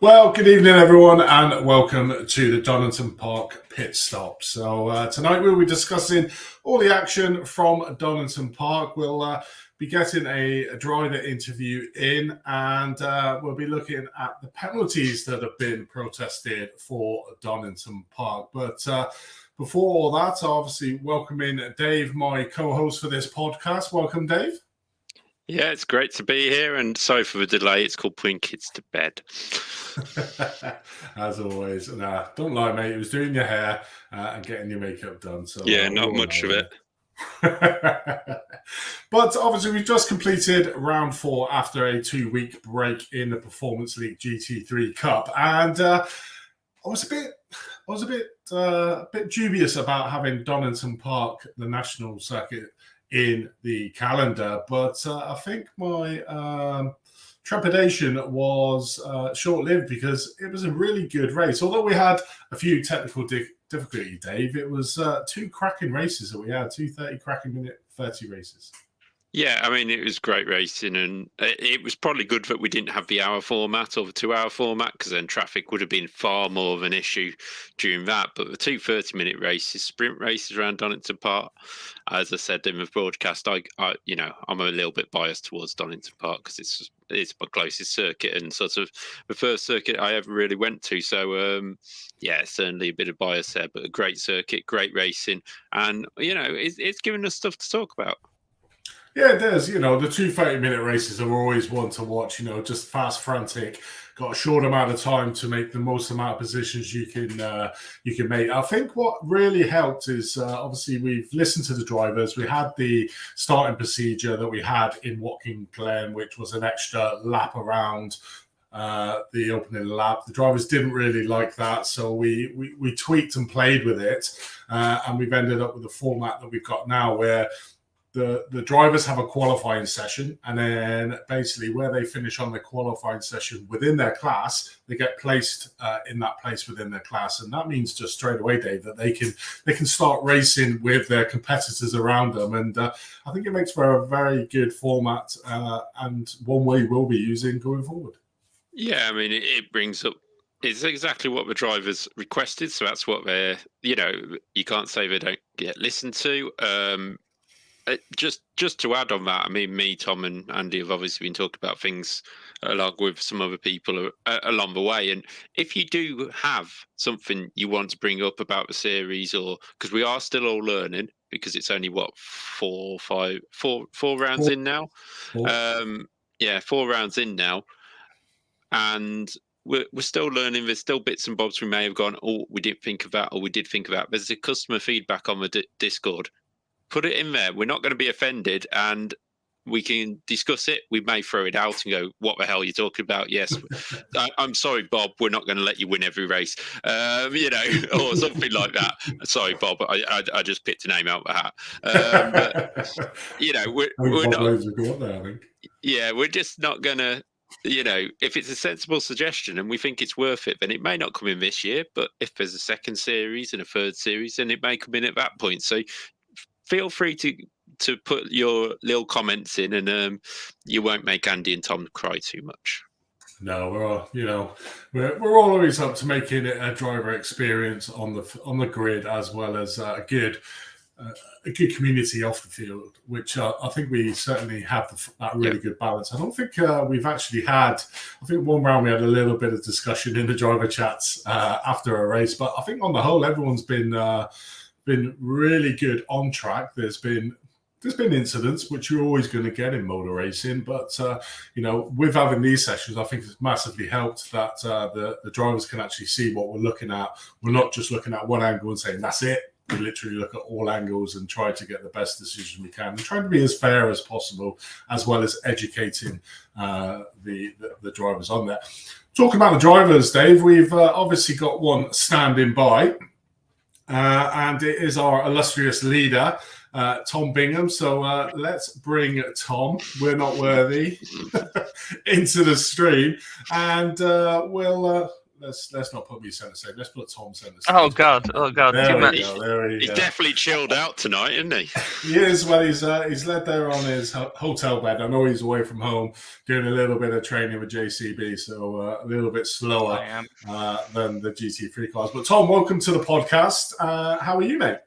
Well, good evening, everyone, and welcome to the Donington Park pit stop. So tonight we'll be discussing all the action from Donington Park. We'll be getting a driver interview in, and we'll be looking at the penalties that have been protested for Donington Park. But before all that, obviously welcoming Dave, my co-host for this podcast. Welcome, Dave. Yeah, it's great to be here, and sorry for the delay. It's called putting kids to bed. As always. Nah, don't lie, mate. It was doing your hair and getting your makeup done. So yeah, not much of it. But obviously, we've just completed round 4 after a 2-week break in the Performance League GT3 Cup, and I was a bit dubious about having Donington Park, the national circuit, in the calendar, but I think my trepidation was short-lived because it was a really good race. Although we had a few technical difficulties, Dave, it was 2 cracking races that we had, 2 cracking minute 30 races. Yeah, I mean, it was great racing, and it was probably good that we didn't have the hour format or the 2-hour format, because then traffic would have been far more of an issue during that. But the 2 30-minute races, sprint races around Donington Park, as I said in the broadcast, I'm a little bit biased towards Donington Park because it's my closest circuit and sort of the first circuit I ever really went to. So certainly a bit of bias there, but a great circuit, great racing, and it's given us stuff to talk about. Yeah, it does. The 2 30-minute races are always one to watch, just fast, frantic, got a short amount of time to make the most amount of positions you can make. I think what really helped is obviously we've listened to the drivers. We had the starting procedure that we had in Watkin Glen, which was an extra lap around the opening lap. The drivers didn't really like that, so we tweaked and played with it, and we've ended up with the format that we've got now, where the drivers have a qualifying session, and then basically where they finish on the qualifying session within their class, they get placed in that place within their class. And that means just straight away, Dave, that they can start racing with their competitors around them. And I think it makes for a very good format and one we will be using going forward. Yeah, I mean, it brings up, it's exactly what the drivers requested. So that's what they're, you can't say they don't get listened to. Just to add on that, I mean, me, Tom, and Andy have obviously been talking about things along with some other people along the way. And if you do have something you want to bring up about the series, or because we are still all learning, because it's only four rounds in now. 4 rounds in now, and we're still learning. There's still bits and bobs we may have gone, oh, we didn't think of that, or we did think of that. There's a customer feedback on the Discord. Put it in there. We're not going to be offended, and we can discuss it. We may throw it out and go, what the hell are you talking about? Yes. I'm sorry, Bob, we're not going to let you win every race, or something like that. Sorry, Bob, I just picked a name out of the hat. We're not. Yeah, we're just not going to, if it's a sensible suggestion and we think it's worth it, then it may not come in this year. But if there's a second series and a third series, then it may come in at that point. So feel free to put your little comments in, and you won't make Andy and Tom cry too much. No, we're always up to making it a driver experience on the grid, as well as a good community off the field, which I think we certainly have that really good balance. I don't think we've actually had. I think one round we had a little bit of discussion in the driver chats after a race, but I think on the whole everyone's been really good on track. There's been incidents, which you're always going to get in motor racing, but with having these sessions, I think it's massively helped that the drivers can actually see what we're looking at. We're not just looking at one angle and saying that's it. We literally look at all angles and try to get the best decision we can, and trying to be as fair as possible, as well as educating the drivers on that. Talking about the drivers, Dave, we've obviously got one standing by. And it is our illustrious leader, Tom Bingham. So let's bring Tom, we're not worthy, into the stream, and we'll let's not put me centre stage. Let's put Tom centre stage. Oh God! There Too we much. go. There we He's go. definitely chilled out tonight, isn't he? He is. Well, he's led there on his hotel bed. I know he's away from home doing a little bit of training with JCB, so a little bit slower than the GT3 cars. But Tom, welcome to the podcast. How are you, mate?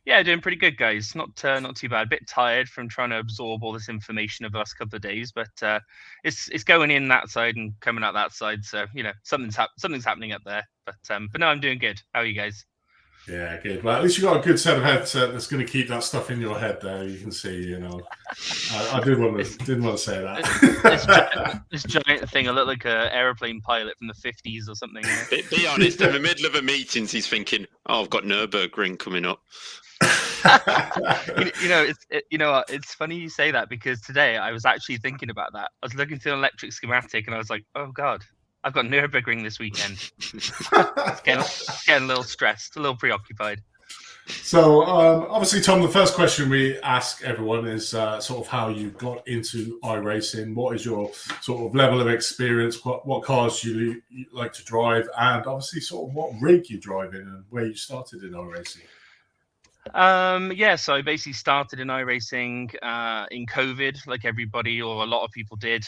Yeah, doing pretty good, guys. Not too bad. A bit tired from trying to absorb all this information over the last couple of days, but it's going in that side and coming out that side. So something's happening up there. But no, I'm doing good. How are you guys? Yeah, good. Well, at least you got a good set of headset that's going to keep that stuff in your head there. You can see, I didn't want to say that. This giant thing, I look like an aeroplane pilot from the 50s or something. Be honest, in the middle of a meeting, he's thinking, "Oh, I've got Nürburgring coming up." It's funny you say that, because today I was actually thinking about that. I was looking through an electric schematic and I was like, oh God, I've got Nürburgring this weekend. getting a little stressed, a little preoccupied. So obviously, Tom, the first question we ask everyone is sort of how you got into iRacing. What is your sort of level of experience? What cars you like to drive, and obviously sort of what rig you drive in and where you started in iRacing. So I basically started in iRacing in COVID, like everybody or a lot of people did,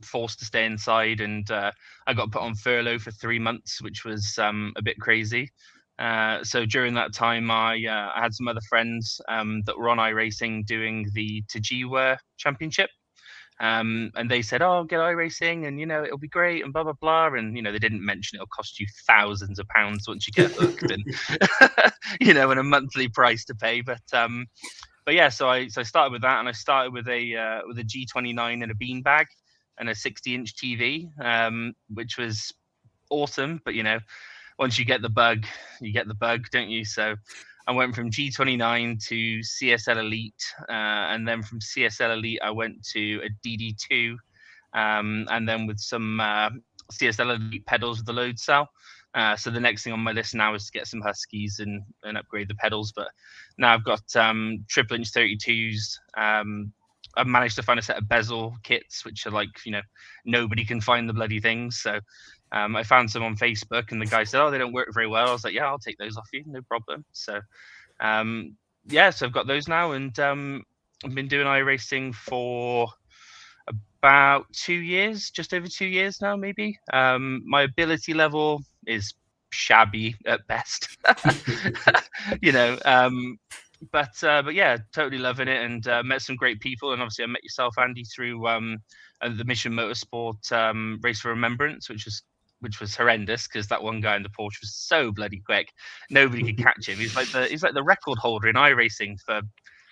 forced to stay inside, and I got put on furlough for 3 months, which was a bit crazy. So during that time, I had some other friends that were on iRacing doing the Tajiwa Championship. And they said, "Oh, get iRacing, and it'll be great, and blah blah blah." And they didn't mention it'll cost you thousands of pounds once you get hooked, and and a monthly price to pay. But yeah, so I started with that, and I started with a G29 and a beanbag and a 60-inch TV, which was awesome. But once you get the bug, don't you? So I went from G29 to CSL Elite, and then from CSL Elite, I went to a DD2, and then with some CSL Elite pedals with the load cell. So the next thing on my list now is to get some Huskies and upgrade the pedals. But now I've got triple inch 32s. I've managed to find a set of bezel kits, which are like, nobody can find the bloody things. So I found some on Facebook, and the guy said, "Oh, they don't work very well." I was like, "Yeah, I'll take those off you, no problem." So, so I've got those now, and I've been doing iRacing for about 2 years, just over 2 years now, maybe. My ability level is shabby at best, But yeah, totally loving it, and met some great people, and obviously I met yourself, Andy, through the Mission Motorsport Race for Remembrance, which was horrendous, because that one guy in the Porsche was so bloody quick, nobody could catch him. He's like the record holder in iRacing for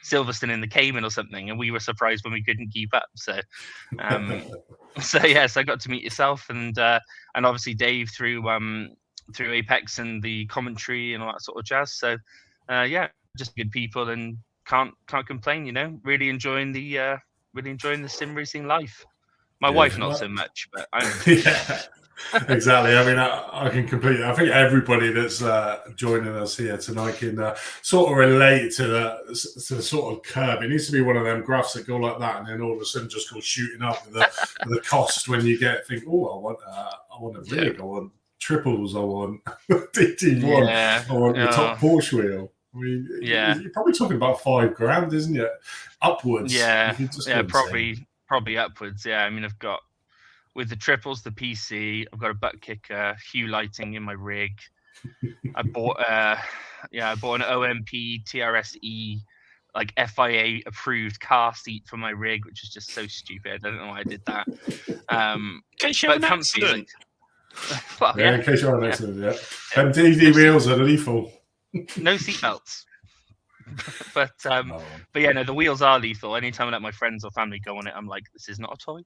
Silverstone in the Cayman or something, and we were surprised when we couldn't keep up. So, so I got to meet yourself, and obviously Dave through Apex and the commentary and all that sort of jazz. So, just good people, and can't complain. Really enjoying the sim racing life. My wife not so much, but I'm Exactly. I mean, I can completely. I think everybody that's joining us here tonight can sort of relate to the sort of curve. It needs to be one of them graphs that go like that, and then all of a sudden just go shooting up with the cost when you think, "Oh, I want a rig. I want triples. I want DT1. I want the top Porsche wheel." I mean, you're probably talking about $5,000, isn't it? Upwards. Yeah, probably upwards. Yeah, I mean, I've got, with the triples, the PC, I've got a butt kicker, hue lighting in my rig. I bought an OMP TRSE, like FIA approved car seat for my rig, which is just so stupid. I don't know why I did that. In case you have an accident. In case you're an accident, yeah. Them DD wheels are lethal. No seatbelts. But yeah, no, the wheels are lethal. Anytime I let my friends or family go on it, I'm like, this is not a toy.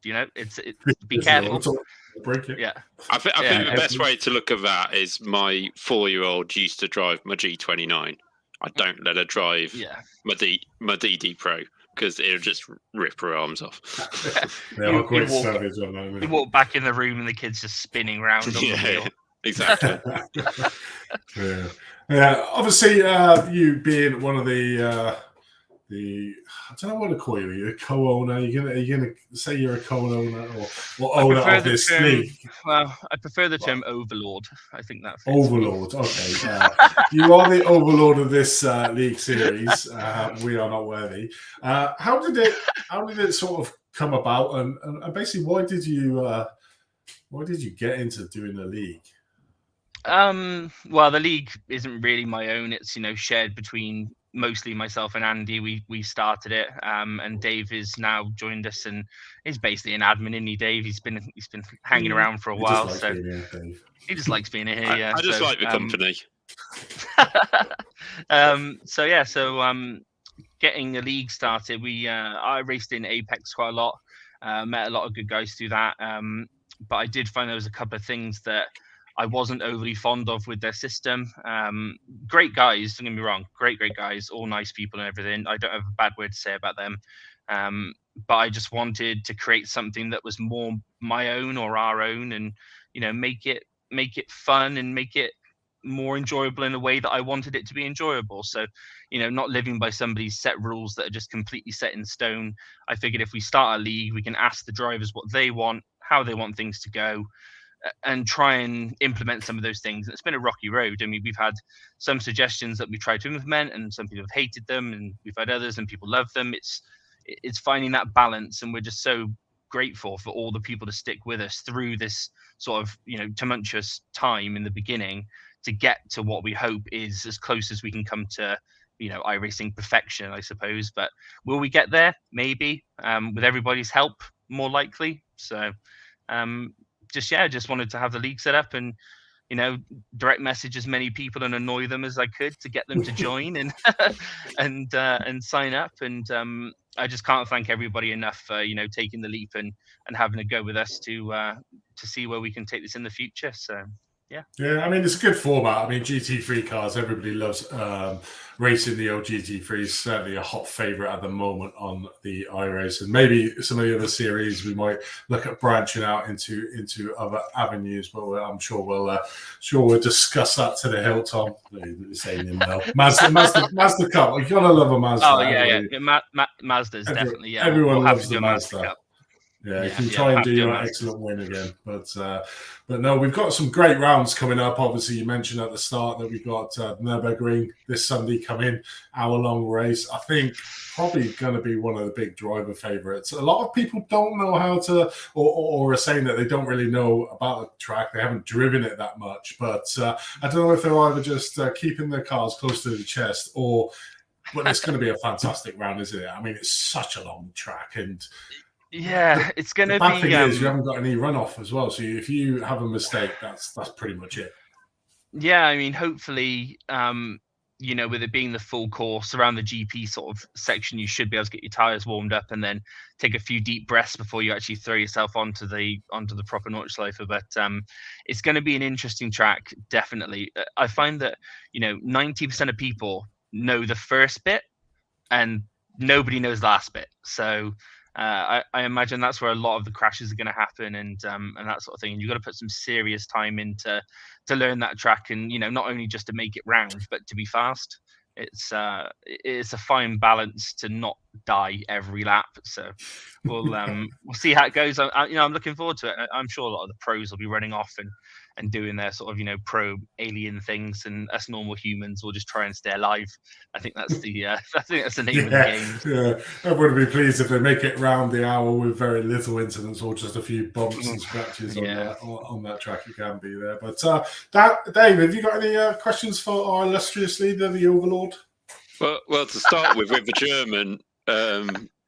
It's be careful. Break it. Yeah. I think the best way to look at that is my 4-year-old used to drive my G29. I don't let her drive my DD Pro, because it'll just rip her arms off. They're quite savage on that. You walk back in the room and the kid's just spinning around on the wheel. Exactly. Yeah. Obviously, you being one of the I don't know what to call you. You're a co-owner. Are you gonna say you're a co-owner or I owner prefer of the this term. league? Well, I prefer the term overlord. I think that fits me. Overlord. Okay, you are the overlord of this league series. We are not worthy. How did it sort of come about, and basically why did you get into doing the league? Well, the league isn't really my own. It's shared between mostly myself and Andy. We started it, and Dave is now joined us and is basically an admin, isn't he, Dave? He's been hanging around for a while, so Dave. he just likes being here. I just like the company. Getting a league started, I raced in Apex quite a lot, met a lot of good guys through that, but I did find there was a couple of things that I wasn't overly fond of with their system. Great guys, don't get me wrong, great guys, all nice people and everything. I don't have a bad word to say about them, but I just wanted to create something that was more my own or our own, and make it fun and make it more enjoyable in a way that I wanted it to be enjoyable. So, not living by somebody's set rules that are just completely set in stone. I figured if we start a league, we can ask the drivers what they want, how they want things to go, and try and implement some of those things. And it's been a rocky road. I mean, we've had some suggestions that we've tried to implement, and some people have hated them, and we've had others and people love them. It's finding that balance, and we're just so grateful for all the people to stick with us through this sort of tumultuous time in the beginning to get to what we hope is as close as we can come to iRacing perfection, I suppose. But will we get there? Maybe, with everybody's help, more likely. So just wanted to have the league set up and direct message as many people and annoy them as I could to get them to join and and sign up. And I just can't thank everybody enough for taking the leap and having a go with us to see where we can take this in the future. So yeah, I mean, it's a good format. I mean, GT3 cars, everybody loves racing the old GT3s. Certainly a hot favourite at the moment on the iRace, and maybe some of the other series we might look at branching out into other avenues. But I'm sure we'll discuss that to the hilt. Tom, you're saying now, Mazda Cup. You gotta love a Mazda. Oh yeah. Mazda's definitely. Yeah, everyone we'll loves the Mazda. Cup. Yeah, you can try and do your excellent win again. But no, we've got some great rounds coming up. Obviously, you mentioned at the start that we've got Nürburgring this Sunday coming, hour-long race. I think probably going to be one of the big driver favourites. A lot of people don't know how to, or are saying that they don't really know about the track. They haven't driven it that much. But I don't know if they're either just keeping their cars close to the chest but it's going to be a fantastic round, isn't it? I mean, it's such a long track and... Yeah, it's going to be. The bad thing is you haven't got any runoff as well. So if you have a mistake, that's pretty much it. Yeah, I mean, hopefully, with it being the full course around the GP sort of section, you should be able to get your tires warmed up and then take a few deep breaths before you actually throw yourself onto the proper Nordschleife. But it's going to be an interesting track, definitely. I find that 90% of people know the first bit and nobody knows the last bit. So. I imagine that's where a lot of the crashes are going to happen and that sort of thing. And you've got to put some serious time into to learn that track, and not only just to make it round, but to be fast. It's a fine balance to not die every lap. So we'll see how it goes. I'm looking forward to it. I'm sure a lot of the pros will be running off and doing their sort of pro alien things, and us normal humans will just try and stay alive. I think that's the name of the game. Yeah, everyone would be pleased if they make it round the hour with very little incidents or just a few bumps and scratches on that track. You can be there. But Dave, have you got any questions for our illustrious leader, the Overlord? Well, to start with the German.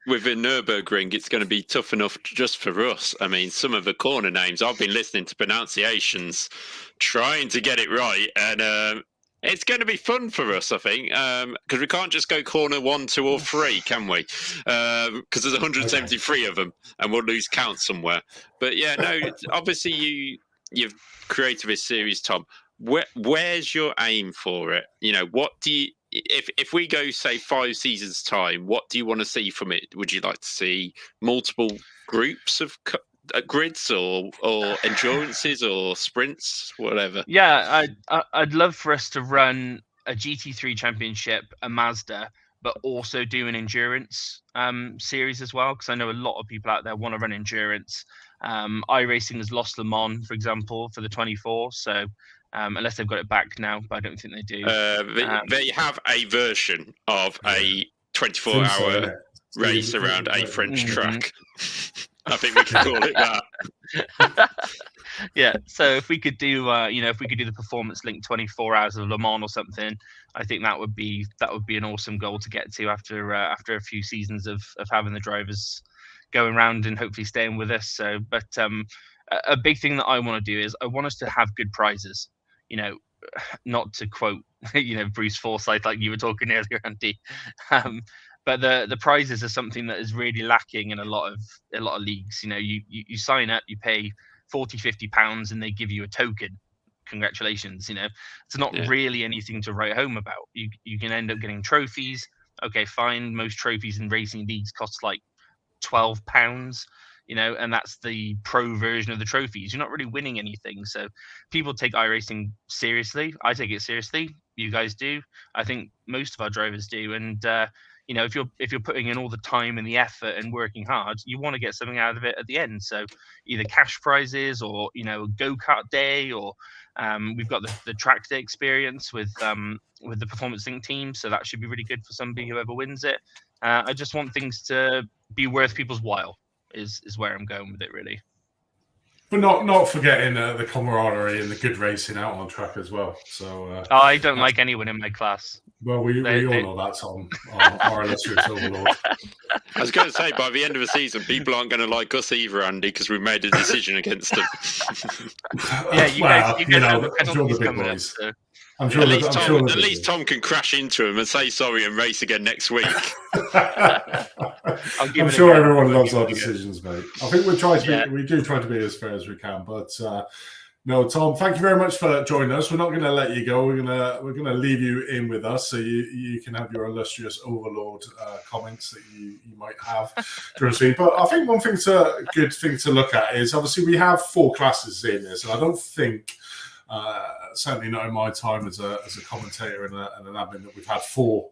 Within Nürburgring, it's going to be tough enough just for us. I mean, some of the corner names, I've been listening to pronunciations, trying to get it right. And it's going to be fun for us, I think, because we can't just go corner 1, 2, or 3, can we? Because there's 173 of them, and we'll lose count somewhere. But yeah, no, obviously you've created this series, Tom. Where's your aim for it? What do you... If we go, say, 5 seasons' time, what do you want to see from it? Would you like to see multiple groups of grids or endurances or sprints, whatever? Yeah, I'd love for us to run a GT3 championship, a Mazda, but also do an endurance series as well, because I know a lot of people out there want to run endurance. iRacing has lost Le Mans, for example, for the 24. So unless they've got it back now, but I don't think they do. They have a version of a 24-hour race around a French track. I think we can call it that. Yeah, so if we could do, if we could do the performance linked 24 hours of Le Mans or something, I think that would be an awesome goal to get to after a few seasons of having the drivers going around and hopefully staying with us. So, but a big thing that I want to do is I want us to have good prizes. Not to quote, Bruce Forsyth, like you were talking earlier, Andy. But the prizes are something that is really lacking in a lot of leagues. You sign up, you pay 40-50 pounds, and they give you a token. Congratulations. It's not really anything to write home about. You can end up getting trophies. Okay, fine. Most trophies in racing leagues cost like £12. And that's the pro version of the trophies. You're not really winning anything. So people take iRacing seriously. I take it seriously. You guys do. I think most of our drivers do. And if you're putting in all the time and the effort and working hard, you want to get something out of it at the end. So either cash prizes or a go-kart day, or we've got the track day experience with the Performance Link team. So that should be really good for somebody who ever wins it. I just want things to be worth people's while. Is where I'm going with it, really. But not forgetting the camaraderie and the good racing out on track as well. So I don't like anyone in my class. Well, we all know that, Tom, our illustrious overlord. I was going to say, by the end of the season, people aren't going to like us either, Andy, because we made a decision against them. Yeah, you guys have the penalties coming up. So. I'm sure at least Tom can crash into him and say sorry and race again next week. I'm sure everyone loves our decisions, mate. I think we do try to be as fair as we can. But no, Tom, thank you very much for joining us. We're not going to let you go. We're gonna leave you in with us so you can have your illustrious overlord comments that you might have during the stream. But I think one good thing to look at is obviously we have 4 classes in this, and I don't think. Certainly not in my time as a commentator and an admin that we've had 4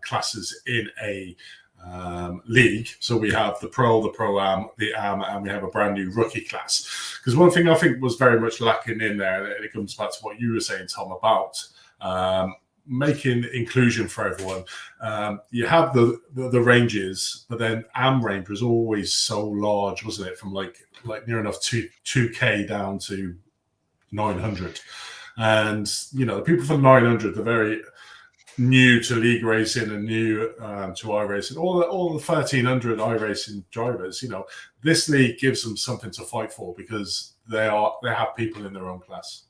classes in a league. So we have the Pro, the Pro-Am, the Am, and we have a brand new rookie class. Because one thing I think was very much lacking in there, and it comes back to what you were saying, Tom, about making inclusion for everyone. You have the ranges, but then Am range was always so large, wasn't it? From like near enough 2K down to 900, and the people from 900 are very new to league racing and new to iRacing. All the 1300 iRacing drivers, this league gives them something to fight for because they have people in their own class.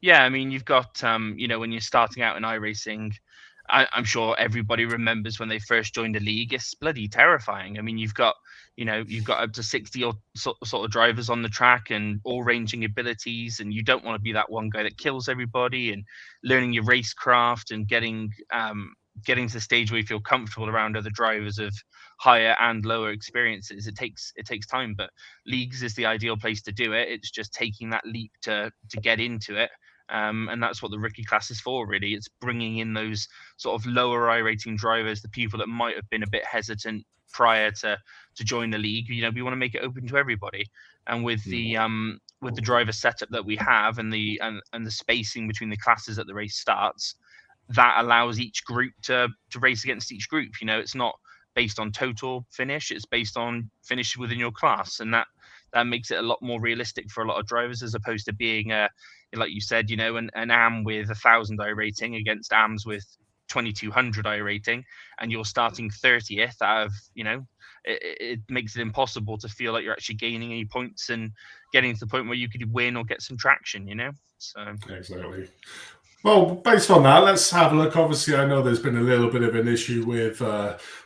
Yeah, I mean, you've got when you're starting out in iRacing, I'm sure everybody remembers when they first joined a league. It's bloody terrifying. I mean, you've got up to 60 or sort of drivers on the track and all ranging abilities, and you don't want to be that one guy that kills everybody. And learning your racecraft and getting to the stage where you feel comfortable around other drivers of higher and lower experiences, it takes time. But leagues is the ideal place to do it. It's just taking that leap to get into it. And that's what the rookie class is for, really. It's bringing in those sort of lower iRating drivers, the people that might have been a bit hesitant prior to join the league. We want to make it open to everybody. And with the driver setup that we have and the spacing between the classes that the race starts, that allows each group to race against each group. It's not based on total finish; it's based on finish within your class, and that makes it a lot more realistic for a lot of drivers, as opposed to being like you said, an Am with 1,000 iRating against Ams with 2,200 iRating, and you're starting 30th out of, it makes it impossible to feel like you're actually gaining any points and getting to the point where you could win or get some traction, So exactly. Well, based on that, let's have a look. Obviously, I know there's been a little bit of an issue with,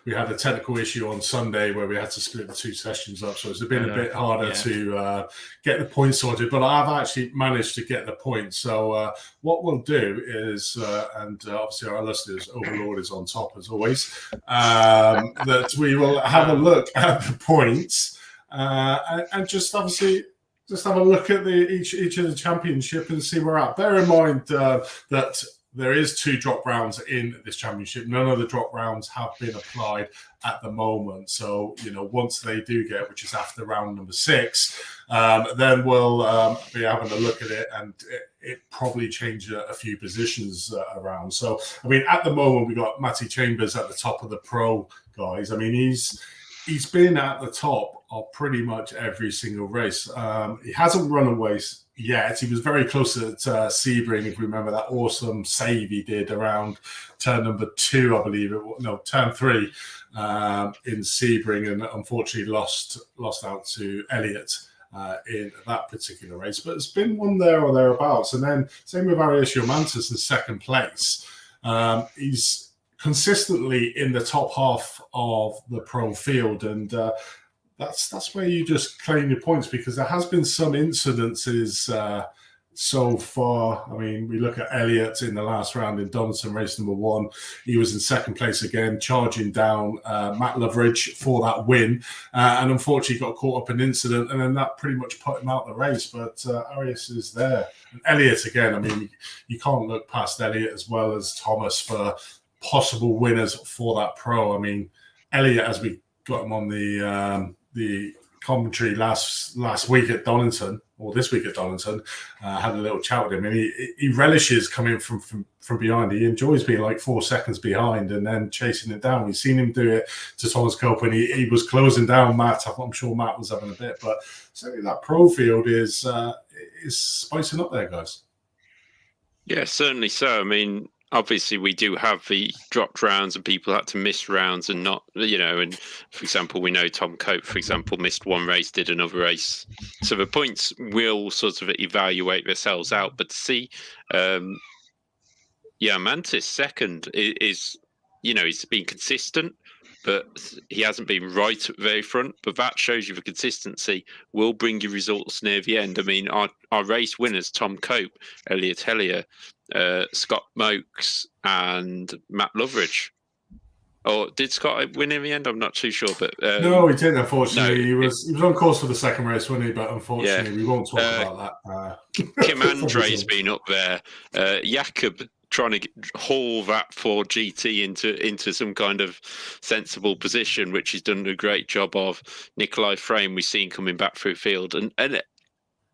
we had a technical issue on Sunday where we had to split the 2 sessions up. So it's been a bit harder to get the points sorted, but I've actually managed to get the points. So what we'll do is, and obviously our listeners, Overlord is on top as always, that we will have a look at the points and just obviously just have a look at each of the championship and see where we're at. Bear in mind that there is 2 drop rounds in this championship. None of the drop rounds have been applied at the moment. So, once they do get, which is after round number 6, then we'll be having a look at it, and it probably change a few positions around. So, I mean, at the moment, we've got Matty Chambers at the top of the pro guys. I mean, he's been at the top of pretty much every single race. He hasn't run away yet. He was very close at Sebring, if you remember that awesome save he did around turn number 2, I believe turn 3 in Sebring, and unfortunately lost out to Elliott in that particular race. But it's been one there or thereabouts. And then same with Arias Yomantis in second place. He's consistently in the top half of the pro field, and that's where you just claim your points, because there has been some incidences so far. I mean, we look at Elliott in the last round in Donington, race number 1. He was in second place again, charging down Matt Loveridge for that win, and unfortunately got caught up in an incident, and then that pretty much put him out the race. But Arias is there. And Elliott again, I mean, you can't look past Elliott as well as Thomas for possible winners for that pro. I mean, Elliott, as we got him on the commentary last week at Donington, or this week at Donington, had a little chat with him, and he relishes coming from behind. He enjoys being like 4 seconds behind and then chasing it down. We've seen him do it to Thomas Cope, and he was closing down Matt. I'm sure Matt was having a bit, but certainly that pro field is spicing up there, guys. Yeah, certainly so. I mean, obviously we do have the dropped rounds and people had to miss rounds and not, and for example, we know Tom Cope, for example, missed one race, did another race. So the points will sort of evaluate themselves out. But to see, Mantis second is, he's been consistent, but he hasn't been right at the very front. But that shows you the consistency will bring you results near the end. I mean, our race winners, Tom Cope, Elliott Hellier, Scott Mokes and Matt Loveridge. Or did Scott win in the end? I'm not too sure, but no, he didn't. Unfortunately, he was on course for the second race, wasn't he? But unfortunately, we won't talk about that. Kim Andre's been up there. Jakob trying to haul that Ford GT into some kind of sensible position, which he's done a great job of. Nikolai Frame we've seen coming back through field, and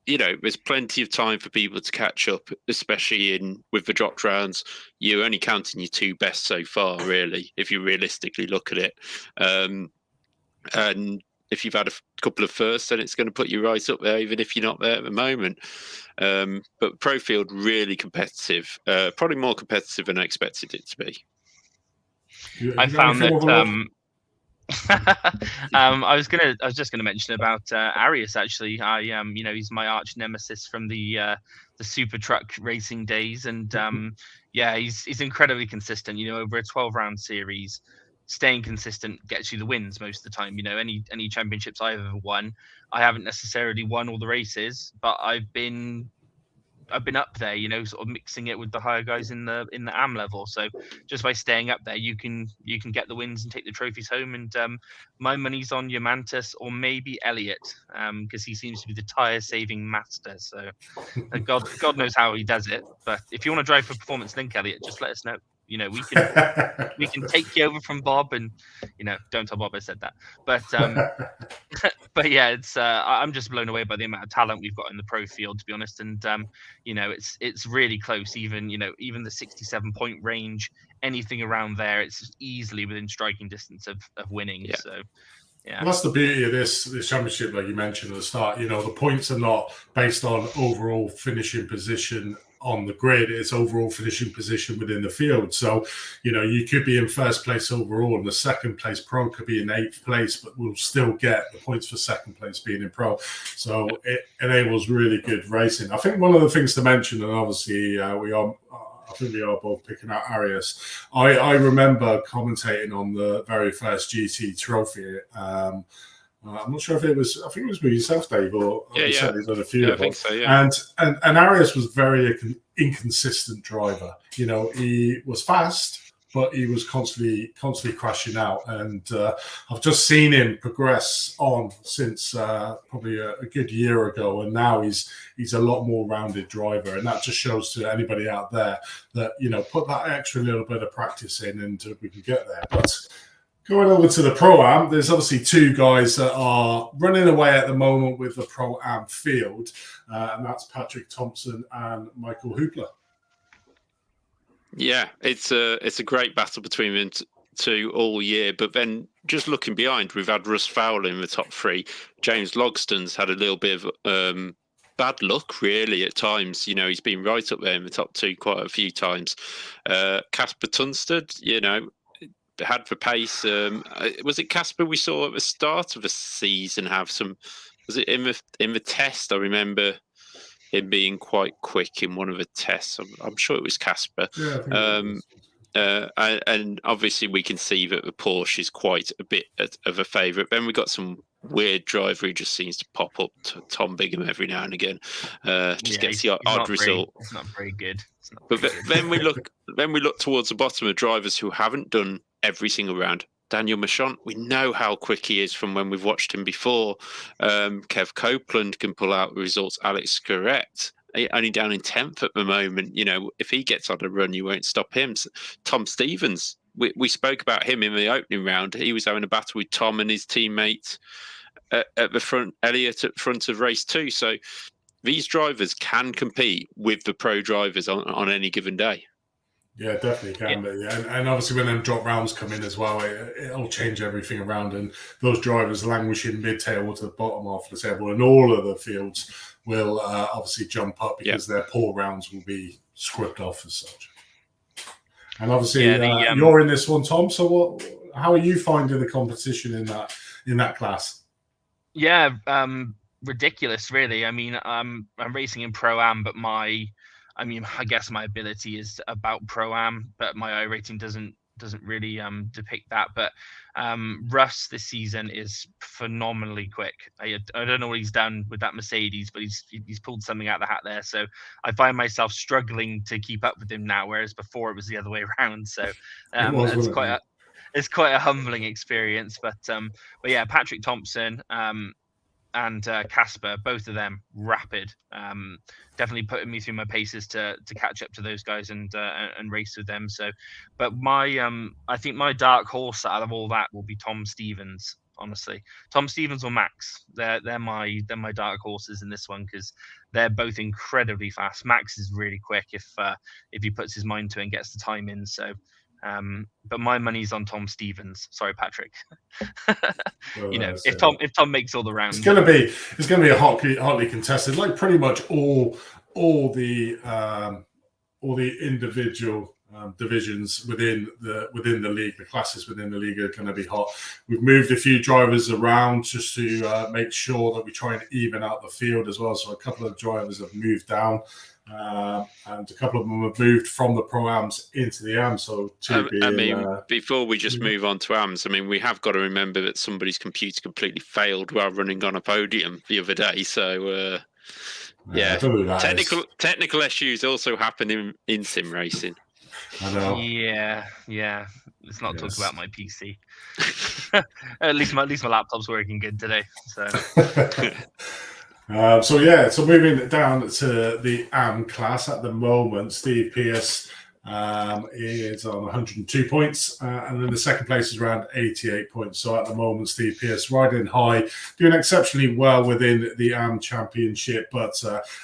there's plenty of time for people to catch up, especially with the dropped rounds. You're only counting your 2 best so far, really, if you realistically look at it. And if you've had a couple of firsts, then it's going to put you right up there, even if you're not there at the moment. But pro field, really competitive, probably more competitive than I expected it to be. I found that. I was just gonna mention about Arias. Actually, he's my arch nemesis from the super truck racing days, and he's incredibly consistent. Over a 12-round series, staying consistent gets you the wins most of the time. Any championships I've ever won, I haven't necessarily won all the races, but I've been up there, sort of mixing it with the higher guys in the AM level. So just by staying up there, you can get the wins and take the trophies home. And my money's on Yomantis or maybe Elliott, because he seems to be the tire saving master. So God knows how he does it. But if you want to drive for Performance Link, Elliott, just let us know. We can take you over from Bob, and don't tell Bob I said that. But but yeah, it's I'm just blown away by the amount of talent we've got in the pro field, to be honest. And it's really close. Even the 67-point range, anything around there, it's just easily within striking distance of winning. Yeah. So. Yeah. Well, that's the beauty of this championship, like you mentioned at the start. The points are not based on overall finishing position on the grid, it's overall finishing position within the field. So, you could be in first place overall, and the second place pro could be in 8th place, but we'll still get the points for second place being in pro. So it enables really good racing. I think one of the things to mention, and obviously I think we are both picking out Arias. I remember commentating on the very first GT trophy. I'm not sure if it was. I think it was with yourself, Dave, or he's done a few of them. I think so. Yeah. And Arias was very inconsistent driver. He was fast, but he was constantly crashing out. And I've just seen him progress on since probably a good year ago, and now he's a lot more rounded driver, and that just shows to anybody out there that, you know, put that extra little bit of practice in, and we can get there. But going over to the Pro-Am, there's obviously two guys that are running away at the moment with the Pro-Am field, and that's Patrick Thompson and Michael Hoopler. Yeah, it's a great battle between them two all year. But then just looking behind, we've had Russ Fowler in the top three. James Logston's had a little bit of bad luck, really, at times. You know, he's been right up there in the top two quite a few times. Casper Tunstad, you know, had the pace. Was it Casper we saw at the start of the season have some? Was it in the test? I remember him being quite quick in one of the tests. I'm sure it was Casper. Yeah, I think it was. And obviously we can see that the Porsche is quite a bit of a favourite. Then we got some weird driver who just seems to pop up to Tom Bigham every now and again. Gets the odd result. It's not very good. But then we look towards the bottom of drivers who haven't done every single round. Daniel Machant, we know how quick he is from when we've watched him before. Kev Copeland can pull out the results. Alex Scarrett, only down in 10th at the moment. You know, if he gets on a run, you won't stop him. Tom Stevens, we spoke about him in the opening round. He was having a battle with Tom and his teammate at the front, Elliott at front of race 2. So these drivers can compete with the pro drivers on any given day. Yeah, definitely can. Yeah. And obviously when them drop rounds come in as well, it'll change everything around, and those drivers languishing mid-tail to the bottom of the table, and all of the fields will obviously jump up because their poor rounds will be scripted off as such. And obviously you're in this one, Tom, so how are you finding the competition in that class? Yeah, ridiculous, really. I mean, I'm racing in Pro-Am, but I guess my ability is about Pro-Am, but my iRating doesn't really depict that. But Russ this season is phenomenally quick. I don't know what he's done with that Mercedes, but he's pulled something out of the hat there. So I find myself struggling to keep up with him now, whereas before it was the other way around. So it's quite a humbling experience. But yeah, Patrick Thompson and Casper, both of them rapid. Definitely putting me through my paces to catch up to those guys and race with them. So, but I think my dark horse out of all that will be Tom Stevens. Honestly, Tom Stevens or Max, they're my dark horses in this one, because they're both incredibly fast. Max is really quick if he puts his mind to it and gets the time in. So. But my money's on Tom Stevens. Sorry, Patrick. Well, you know, if Tom makes all the rounds, it's gonna be a hotly contested, like pretty much all the individual divisions within the league. The classes within the league are going to be hot. We've moved a few drivers around just to make sure that we try and even out the field as well. So a couple of drivers have moved down. And a couple of them have moved from the Pro-Ams into the AMs. So before we just move on to AMs, I mean, we have got to remember that somebody's computer completely failed while running on a podium the other day. So, technical issues also happen in sim racing. I know. Yeah. Let's not talk about my PC. at least my laptop's working good today. So. So moving down to the AM class at the moment, Steve Pearce is on 102 points, and then the second place is around 88 points. So at the moment, Steve Pearce riding high, doing exceptionally well within the AM Championship. But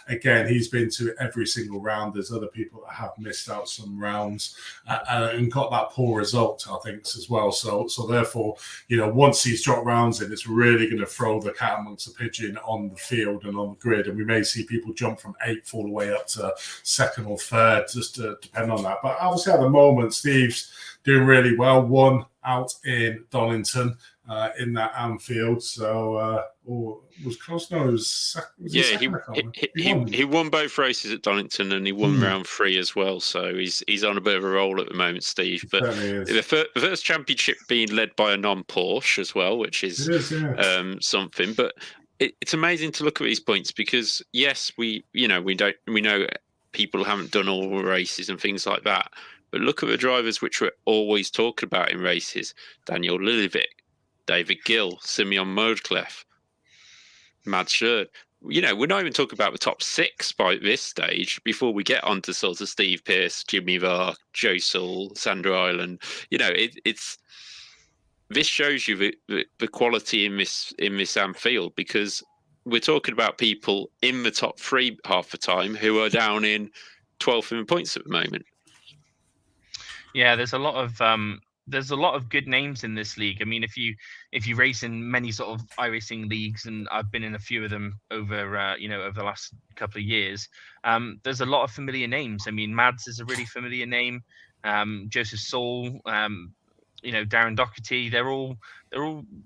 again, he's been to every single round. There's other people that have missed out some rounds and got that poor result, I think, as well. So therefore, you know, once he's dropped rounds in, it's really going to throw the cat amongst the pigeon on the field and on the grid. And we may see people jump from 8th all the way up to 2nd or 3rd, just to depend on that. But obviously at the moment, Steve's doing really well. Won out in Donington in that Anfield. So was close. No, it was he won both races at Donington, and he won round 3 as well. So he's on a bit of a roll at the moment, Steve. But the first championship being led by a non-Porsche as well, which is something. But it's amazing to look at these points, because yes, we know people haven't done all the races and things like that, But look at the drivers which we're always talking about in races: Daniel Liljevic, David Gill, Simeon Moldclef, Mads Schurd. We're not even talking about the top 6 by this stage before we get on to sort of Steve Pearce, Jimmy Vark, Joe Soul, Sandra Ireland. It's this shows you the quality in this field, because we're talking about people in the top 3 half the time who are down in 12th in points at the moment. Yeah, there's a lot of good names in this league. I mean, if you race in many sort of iRacing leagues, and I've been in a few of them over over the last couple of years, there's a lot of familiar names. I mean, Mads is a really familiar name. Joseph Saul, Darren Doherty, they're all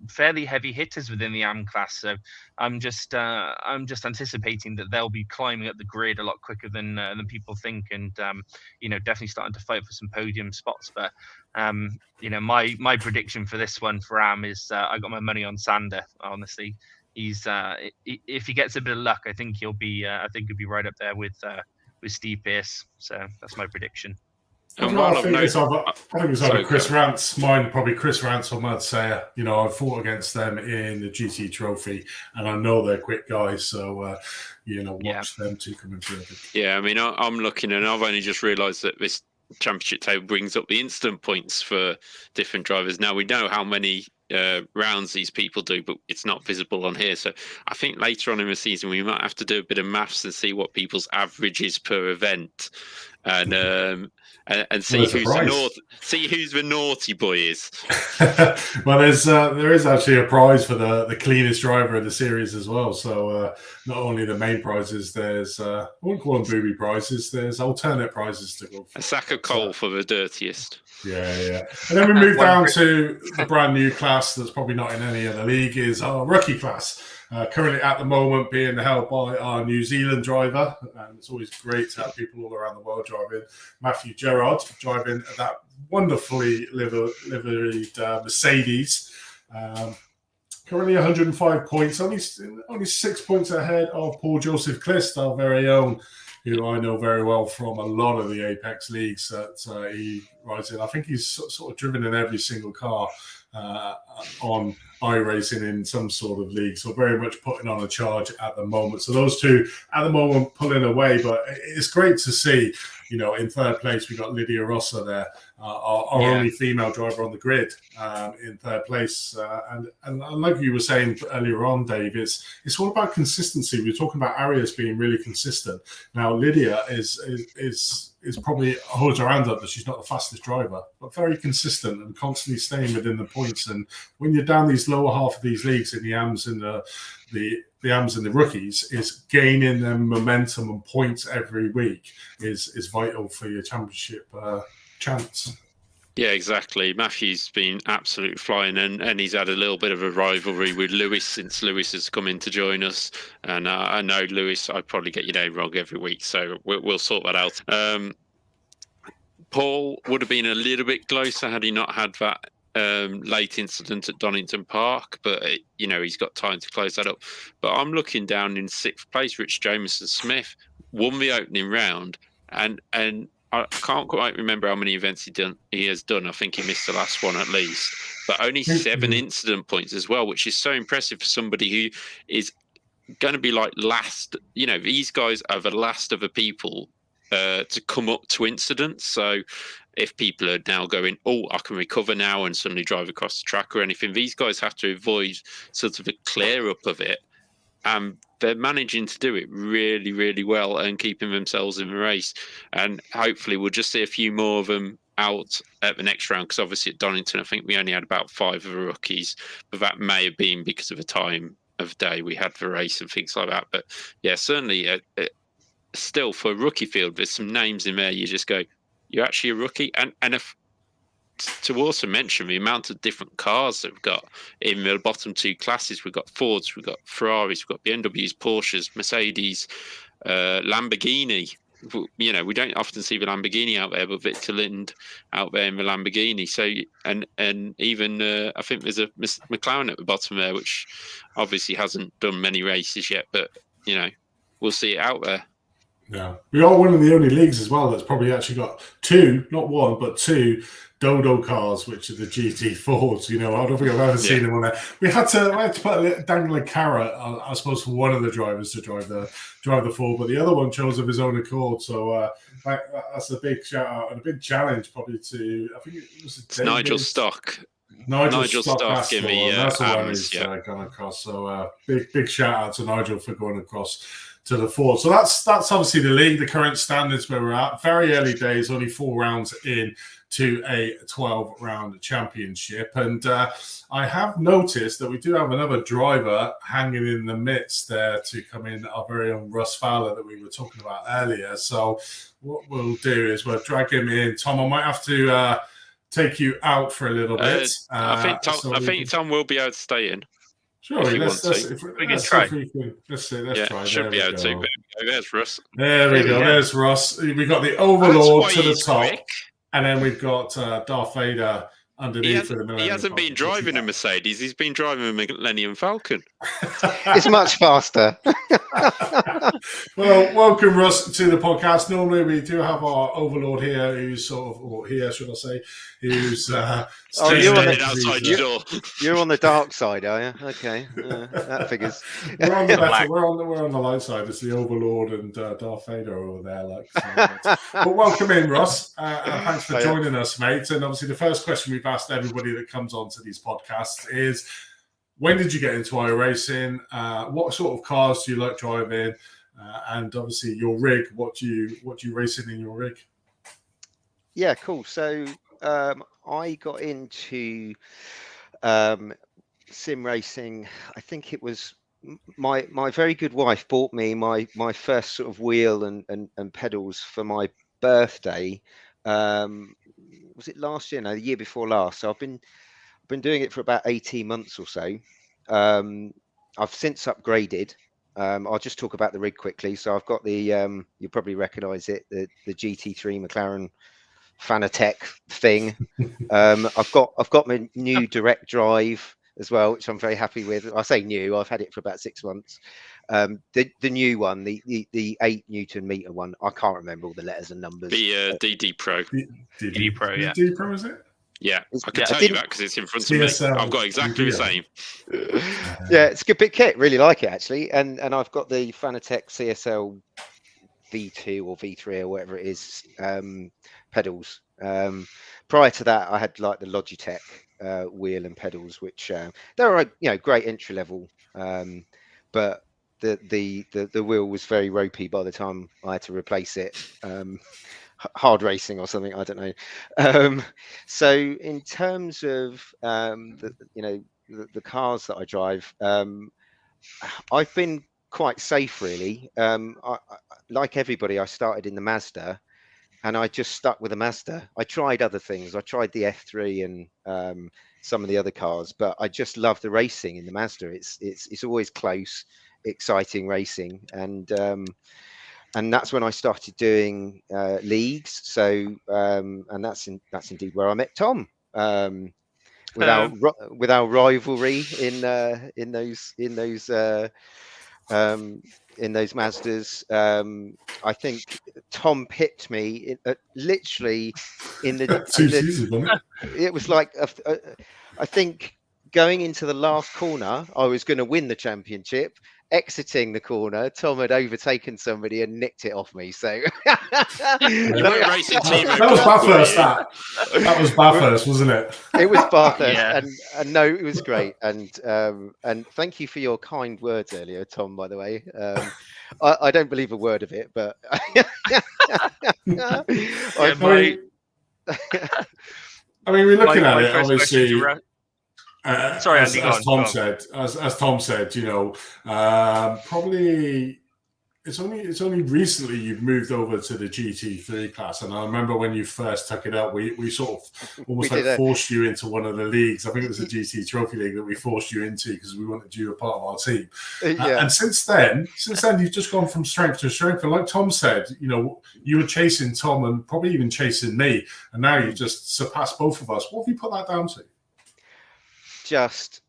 fairly heavy hitters within the AM class. So I'm just anticipating that they'll be climbing up the grid a lot quicker than people think, and definitely starting to fight for some podium spots. But my prediction for this one for AM is I got my money on Sander. Honestly, he's if he gets a bit of luck, I think he'll be right up there with Steve Pearce. So that's my prediction. I think it's either Chris Rance, mine probably Chris Rance or Mad Sayer. I fought against them in the GT Trophy, and I know they're quick guys, so watch them two coming through. Yeah, I mean, I'm looking, and I've only just realised that this championship table brings up the instant points for different drivers. Now we know how many rounds these people do, but it's not visible on here. So I think later on in the season we might have to do a bit of maths and see what people's average is per event, and see who's the naughty boy is. Well, there is actually a prize for the cleanest driver of the series as well. So not only the main prizes, there's I wouldn't call them booby prizes. There's alternate prizes to go for. A sack of coal for the dirtiest. Yeah. And then we move down to the brand new class that's probably not in any other league, is our rookie class. Currently at the moment being held by our New Zealand driver, and it's always great to have people all around the world driving. Matthew Gerard driving that wonderfully liveried Mercedes. Currently 105 points, only 6 points ahead of Paul Joseph Clist, our very own, who I know very well from a lot of the Apex leagues that he rides in. I think he's sort of driven in every single car on iRacing in some sort of league, so very much putting on a charge at the moment. So those two at the moment pulling away, but it's great to see. In third place we got Lydia Rossa there, our only female driver on the grid, in third place. And like you were saying earlier on, Dave, it's all about consistency. We're talking about Arias being really consistent. Now Lydia is probably holds her hand up that she's not the fastest driver, but very consistent and constantly staying within the points. And when you're down these lower half of these leagues in the AMs and the AMs and the rookies, is gaining them momentum and points every week is vital for your championship chance. Yeah, exactly. Matthew's been absolutely flying, and he's had a little bit of a rivalry with Lewis since Lewis has come in to join us. And I know, Lewis, I probably get your name wrong every week, so we'll sort that out. Paul would have been a little bit closer had he not had that late incident at Donington Park, but he's got time to close that up. But I'm looking down in 6th place. Rich Jameson Smith won the opening round, and I can't quite remember how many events he has done. I think he missed the last one at least, but only 7 incident points as well, which is so impressive for somebody who is going to be like last. These guys are the last of the people to come up to incidents. So if people are now going, I can recover now and suddenly drive across the track or anything, these guys have to avoid sort of a clear up of it. And they're managing to do it really, really well and keeping themselves in the race. And hopefully we'll just see a few more of them out at the next round, because obviously at Donington, I think we only had about 5 of the rookies, but that may have been because of the time of day we had for race and things like that. But yeah, certainly still for a rookie field, there's some names in there you just go, you're actually a rookie. And if to also mention the amount of different cars that we've got in the bottom 2 classes, we've got Fords, we've got Ferraris, we've got BMWs, Porsches, Mercedes, Lamborghini. We don't often see the Lamborghini out there, but Victor Lind out there in the Lamborghini. So and even I think there's a McLaren at the bottom there, which obviously hasn't done many races yet, but we'll see it out there. Yeah, we are one of the only leagues as well that's probably actually got two, not one, but two Dodo cars, which are the GT4s. You know, I don't think I've ever seen them on there. We had to put a dangling carrot, I suppose, for one of the drivers to drive the Ford, but the other one chose of his own accord. So that's a big shout out and a big challenge, probably to, I think it was Nigel Stock. Nigel Stock give me and that's the one he's yeah. gone across. So big shout out to Nigel for going across to the Ford. So that's obviously the league, the current standards where we're at. Very early days, only 4 rounds in to a 12-round championship. And I have noticed that we do have another driver hanging in the midst there to come in, our very own Russ Fowler that we were talking about earlier. So what we'll do is we'll drag him in. Tom, I might have to take you out for a little bit. I think Tom will be able to stay in. Sure, let's try. Let's try. Should be able to. There's Russ. There we go. There's Russ. We've got the Overlord to the top. Quick. And then we've got Darth Vader underneath. He hasn't been driving a Mercedes. He's been driving a Millennium Falcon. It's much faster. Well, welcome, Russ, to the podcast. Normally, we do have our Overlord here, who's sort of, or here, should I say, who's outside your door. You're on the dark side, are you? Okay, that figures. We're on the light side. It's the Overlord and Darth Vader over there. But welcome in, Russ. Thanks for joining us, mate. And obviously, the first question we've asked everybody that comes onto these podcasts is, when did you get into iRacing? What sort of cars do you like driving? And obviously your rig, what do you racing in your rig? Yeah, cool. So I got into sim racing. I think it was my very good wife bought me my first sort of wheel and pedals for my birthday. Was it last year? No, the year before last. So I've been doing it for about 18 months or so. I've since upgraded. I'll just talk about the rig quickly. So I've got the you'll probably recognize it, the GT3 McLaren Fanatec thing. I've got my new direct drive as well, which I'm very happy with. I say new, I've had it for about 6 months. The new one, the 8 Newton meter one, I can't remember all the letters and numbers. The DD Pro. DD Pro, yeah. DD Pro, is it? Yeah, I can tell you that because it's in front of me. I've got exactly the same. Yeah, it's a good bit kit. Really like it, actually. And I've got the Fanatec CSL V2 or V3 or whatever it is pedals. Prior to that, I had like the Logitech wheel and pedals, which they were great entry level, but the wheel was very ropey by the time I had to replace it. Hard racing or something, I don't know. So in terms of the cars that I drive, I've been quite safe, really. Like everybody, I started in the Mazda, and I just stuck with the Mazda. I tried other things. I tried the F3 and some of the other cars, but I just love the racing in the Mazda. It's always close, exciting racing, and that's when I started doing leagues. So and that's indeed where I met Tom. With our rivalry in those Mazdas, I think Tom pipped me literally in the. It was like I think going into the last corner, I was going to win the championship. Exiting the corner, Tom had overtaken somebody and nicked it off me. So that was Bathurst. That was Bathurst, wasn't it? It was Bathurst, yeah. and no, it was great. And thank you for your kind words earlier, Tom. By the way, I don't believe a word of it, but I mean, we're looking at it obviously. Sorry, as Tom said, probably it's only recently you've moved over to the GT3 class, and I remember when you first took it up, we sort of almost forced you into one of the leagues. I think it was the GT Trophy League that we forced you into because we wanted you a part of our team. And since then, you've just gone from strength to strength. And like Tom said, you were chasing Tom and probably even chasing me, and now you've just surpassed both of us. What have you put that down to? Just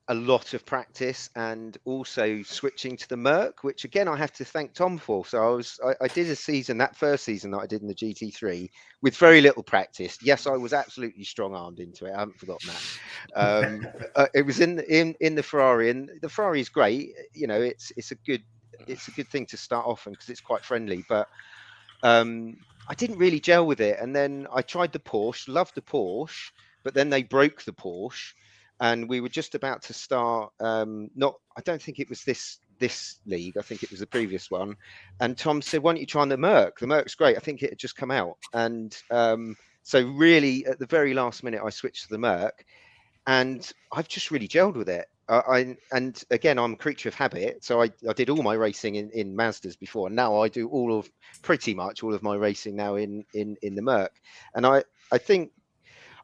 a lot of practice, and also switching to the Merc, which again I have to thank Tom for. So I did a season, that first season that I did in the GT3, with very little practice. Yes, I was absolutely strong-armed into it. I haven't forgotten that. It was in the Ferrari, and the Ferrari is great. You know, it's a good thing to start off on because it's quite friendly. But I didn't really gel with it, and then I tried the Porsche, loved the Porsche, but then they broke the Porsche. And we were just about to start. I don't think it was this league. I think it was the previous one. And Tom said, "Why don't you try on the Merc? The Merc's great. I think it had just come out." And so really, at the very last minute, I switched to the Merc, and I've just really gelled with it. And again, I'm a creature of habit, so I did all my racing in Mazdas before, and now I do pretty much all of my racing now in the Merc. And I think.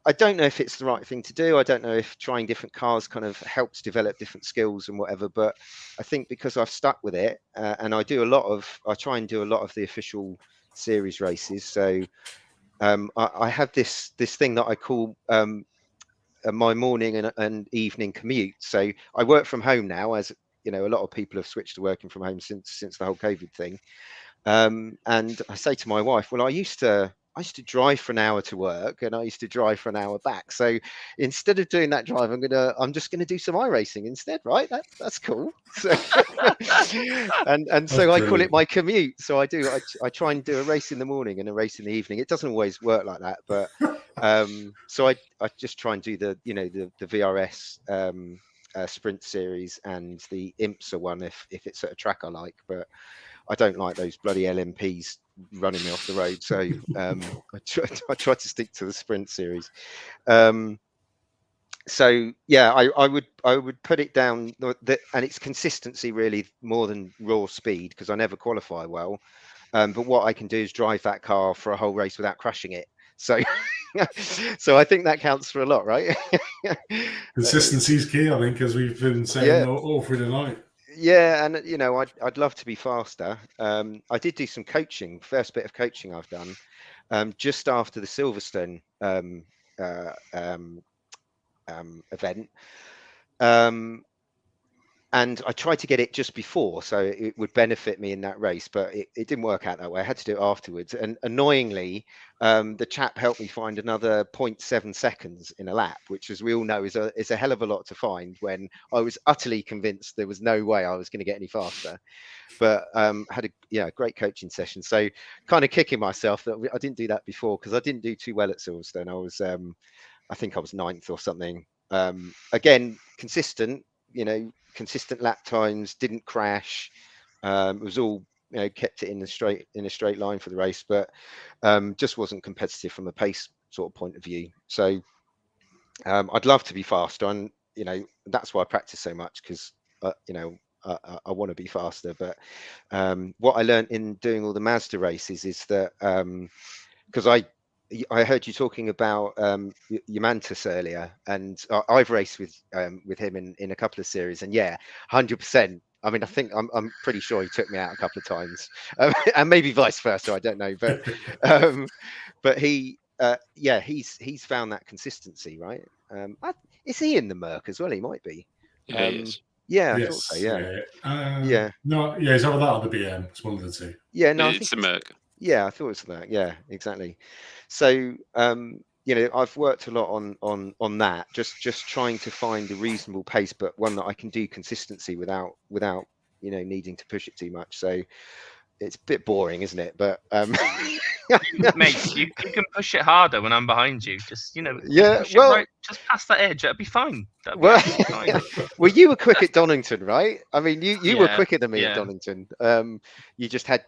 I don't know if it's the right thing to do. I don't know if trying different cars kind of helps develop different skills and whatever. But I think because I've stuck with it, and I try and do a lot of the official series races. So I have this thing that I call my morning and evening commute. So I work from home now, as you know, a lot of people have switched to working from home since the whole COVID thing. And I say to my wife, well, I used to drive for an hour to work, and I used to drive for an hour back. So instead of doing that drive, I'm just gonna do some iRacing instead, right? That's cool. So and so I call it my commute. So I try and do a race in the morning and a race in the evening. It doesn't always work like that, but so I just try and do the VRS sprint series and the IMSA one if it's at a track I like, but I don't like those bloody LMPs running me off the road. So I try to stick to the sprint series. So yeah, I would put it down and it's consistency really more than raw speed, because I never qualify well. But what I can do is drive that car for a whole race without crashing it. So so I think that counts for a lot, right? Consistency is key, I think, as we've been saying all through the night. Yeah, and you know, I'd love to be faster. I did do some coaching. First bit of coaching I've done just after the Silverstone event, and I tried to get it just before, so it would benefit me in that race, but it didn't work out that way. I had to do it afterwards, and annoyingly, the chap helped me find another 0.7 seconds in a lap, which, as we all know, is a hell of a lot to find when I was utterly convinced there was no way I was going to get any faster. But had a great coaching session, so kind of kicking myself that I didn't do that before, because I didn't do too well at Silverstone. I was I think I was 9th or something. Again, consistent, consistent lap times, didn't crash. It was all, kept it in a straight line for the race, but just wasn't competitive from a pace sort of point of view. So I'd love to be faster, and that's why I practice so much, because I want to be faster. But what I learned in doing all the Mazda races is that because I heard you talking about Yamantis earlier, and I've raced with him in a couple of series, and yeah, 100%. I mean, I think I'm pretty sure he took me out a couple of times, and maybe vice versa. I don't know, but he, he's found that consistency, right? Is he in the Merc as well? He might be. Yeah, he is. Yeah, I Yes, thought so. Yeah. No, yeah, he's either that or the BM. It's one of the two. Yeah, no, It's the Merc. Yeah, I thought it was that. Yeah, exactly. So I've worked a lot on that, just trying to find a reasonable pace, but one that I can do consistency without needing to push it too much. So it's a bit boring, isn't it? But mate, you can push it harder when I'm behind you. Just just past that edge. That'd be fine. Fine. Well, you were quick at Donington, right? I mean, you were quicker than me at Donington. You just had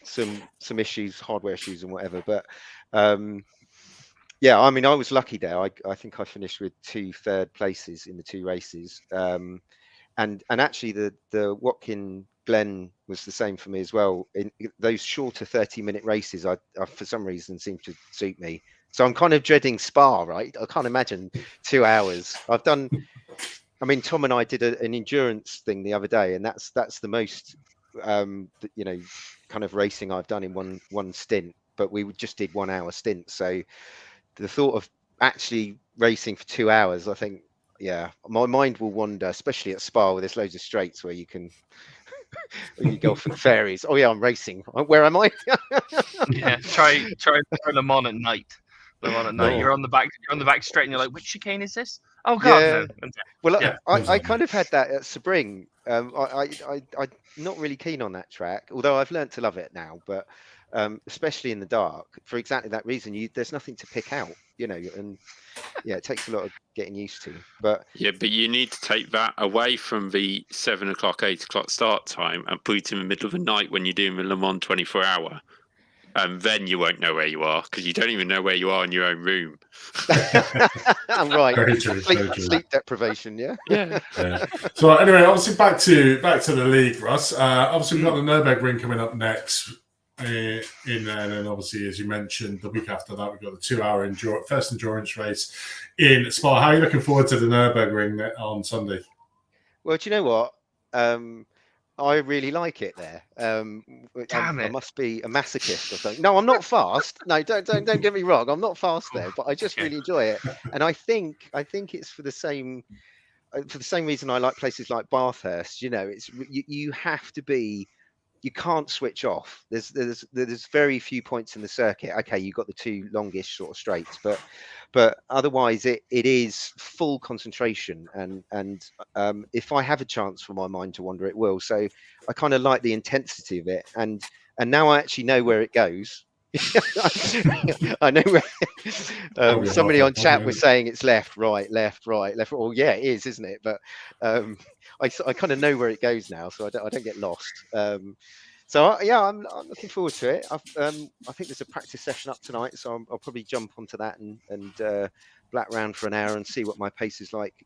some issues, hardware issues and whatever. But I mean, I was lucky there. I think I finished with 2 third places in the 2 races. And actually the Watkin Glen was the same for me as well. In those shorter 30-minute races, I for some reason seem to suit me. So I'm kind of dreading Spa, right? I can't imagine 2 hours. I mean, Tom and I did an endurance thing the other day, and that's the most kind of racing I've done in one stint. But we just did 1 hour stint. So the thought of actually racing for 2 hours, I think yeah, my mind will wander, especially at Spa where there's loads of straights where you can you go for the fairies. Oh yeah, I'm racing. Where am I? Yeah, try Le Mans at night. Le Mans at night. Oh. You're on the back straight, and you're like, which chicane is this? Oh God, Yeah. no. Well, Yeah. I kind of had that at Sebring. I'm not really keen on that track, although I've learned to love it now. But especially in the dark, for exactly that reason, there's nothing to pick out, and yeah, it takes a lot of getting used to. But Yeah, but you need to take that away from the 7 o'clock, 8 o'clock start time and put it in the middle of the night when you're doing the Le Mans 24-hour. And then you won't know where you are because you don't even know where you are in your own room. I'm right. Very true, very true. Sleep deprivation, yeah. Yeah. Yeah. So anyway, obviously back to the league, Russ. Obviously we've got the Nürburgring coming up next. And then obviously, as you mentioned, the week after that we've got the 2-hour first endurance race in Spa. How are you looking forward to the Nürburgring on Sunday? Well, do you know what? I really like it there. I must be a masochist or something. No, I'm not fast. No, don't get me wrong. I'm not fast there, but I just really enjoy it. And I think it's for the same reason I like places like Bathurst. It's you have to be. You can't switch off. There's very few points in the circuit. Okay, you've got the two longish sort of straights, but otherwise it is full concentration. And if I have a chance for my mind to wander, it will. So I kind of like the intensity of it. And now I actually know where it goes. I know where somebody on chat was saying it's left, right. Well, yeah, it is, isn't it? But I kind of know where it goes now, so I don't get lost. So yeah, I'm looking forward to it. I think there's a practice session up tonight, so I'll probably jump onto that and black round for an hour and see what my pace is like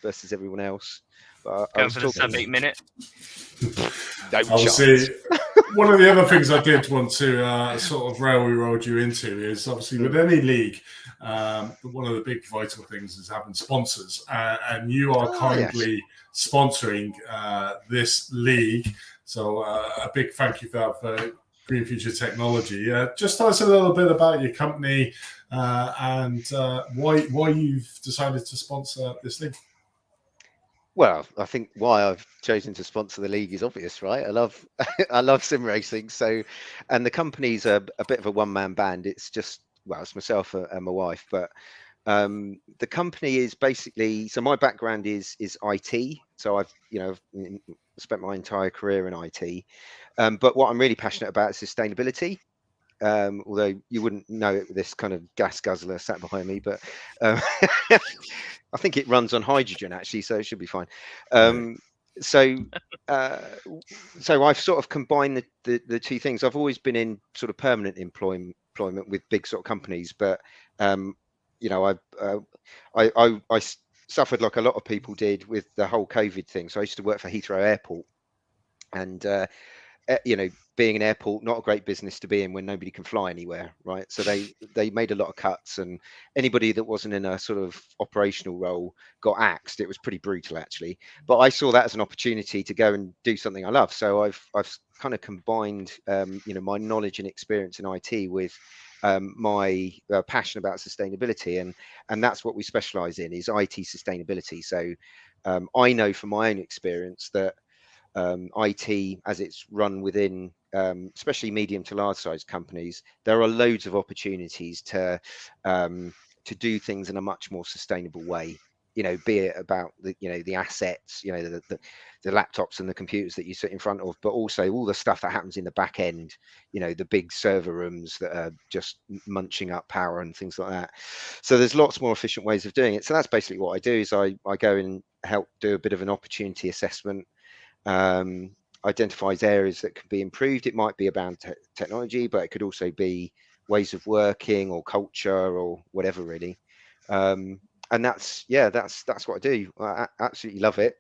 versus everyone else. But Going for the sub-8 minute. Obviously, one of the other things I did want to sort of railroad you into is obviously with any league, one of the big vital things is having sponsors, and you are kindly sponsoring this league. So a big thank you for that for Green Future Technology. Just tell us a little bit about your company and why you've decided to sponsor this league. Well, I think why I've chosen to sponsor the league is obvious, right? I love sim racing. So, and the company's a bit of a one-man band. It's just, it's myself and my wife. But the company is basically, so my background is IT. So I've spent my entire career in IT. But what I'm really passionate about is sustainability. Although you wouldn't know it with this kind of gas guzzler sat behind me, but I think it runs on hydrogen actually, so it should be fine. So I've sort of combined the two things. I've always been in sort of permanent employment with big sort of companies, but I suffered like a lot of people did with the whole COVID thing. So I used to work for Heathrow Airport, and being an airport, not a great business to be in when nobody can fly anywhere, right? So they made a lot of cuts, and anybody that wasn't in a sort of operational role got axed. It was pretty brutal actually, but I saw that as an opportunity to go and do something I love. So I've kind of combined my knowledge and experience in IT with my passion about sustainability, and that's what we specialize in, is IT sustainability. So I know from my own experience that IT, as it's run within especially medium to large size companies, there are loads of opportunities to do things in a much more sustainable way. Be it about the assets, the laptops and the computers that you sit in front of, but also all the stuff that happens in the back end, the big server rooms that are just munching up power and things like that. So there's lots more efficient ways of doing it. So that's basically what I do, is I go and help do a bit of an opportunity assessment, identifies areas that can be improved. It might be about technology, but it could also be ways of working or culture or whatever, really. And that's what I do. I absolutely love it.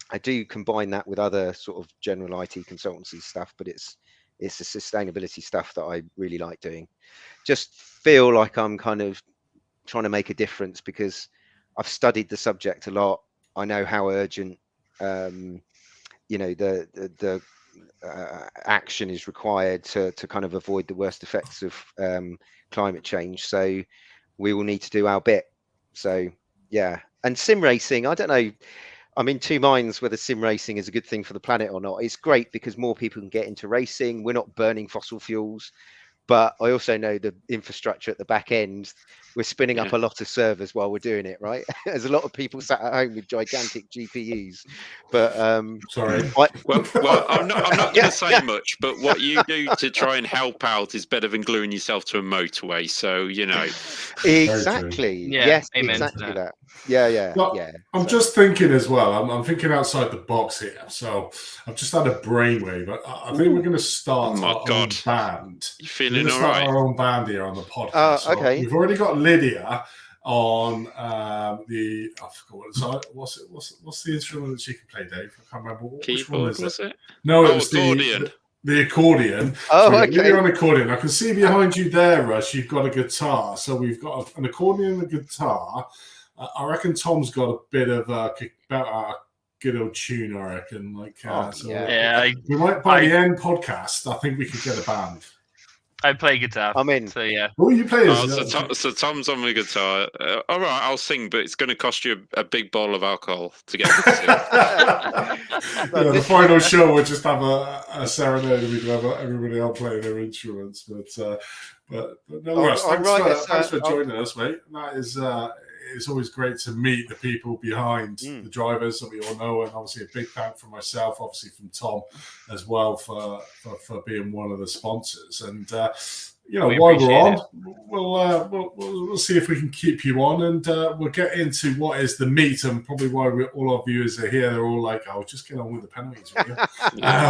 I do combine that with other sort of general IT consultancy stuff, but it's the sustainability stuff that I really like doing. Just feel like I'm kind of trying to make a difference because I've studied the subject a lot. I know how urgent the action is required to kind of avoid the worst effects of climate change. So we will need to do our bit. So yeah, And sim racing, I don't know. I'm in two minds whether sim racing is a good thing for the planet or not. It's great because more people can get into racing. We're not burning fossil fuels. But I also know the infrastructure at the back end, we're spinning up a lot of servers while we're doing it, right? There's a lot of people sat at home with gigantic GPUs. But sorry. Well, I'm not going to say much, but what you do to try and help out is better than gluing yourself to a motorway. So, you know. Exactly. Yeah, yes, amen exactly that. Yeah. Well, I'm just thinking as well. I'm thinking outside the box here. So I've just had a brainwave. I think we're going to start our own band. You feeling we're going to all start right? our own band here on the podcast. Okay. So we've already got Lydia on the. I forgot what's the instrument that she can play, Dave? I can't remember. Which one was it? No, it was accordion. The accordion. Oh, okay. Lydia on accordion. I can see behind you there, Russ. You've got a guitar. So we've got an accordion and a guitar. I reckon Tom's got a bit of a good old tune. I reckon, we might by the end podcast. I think we could get a band. I play guitar. I'm in. So yeah. Oh, you play? So Tom's on the guitar. All right, I'll sing, but it's going to cost you a big bottle of alcohol to get to sing. The final show we'll just have a serenade. We can have everybody else playing their instruments, but no worries. Thanks for joining us, mate. That is. It's always great to meet the people behind the drivers that we all know, and obviously a big thank from myself, obviously from Tom as well for being one of the sponsors. And while we're on, we'll see if we can keep you on, and we'll get into what is the meat, and probably why all our viewers are here. They're all like, "Oh, just get on with the penalties, will you?"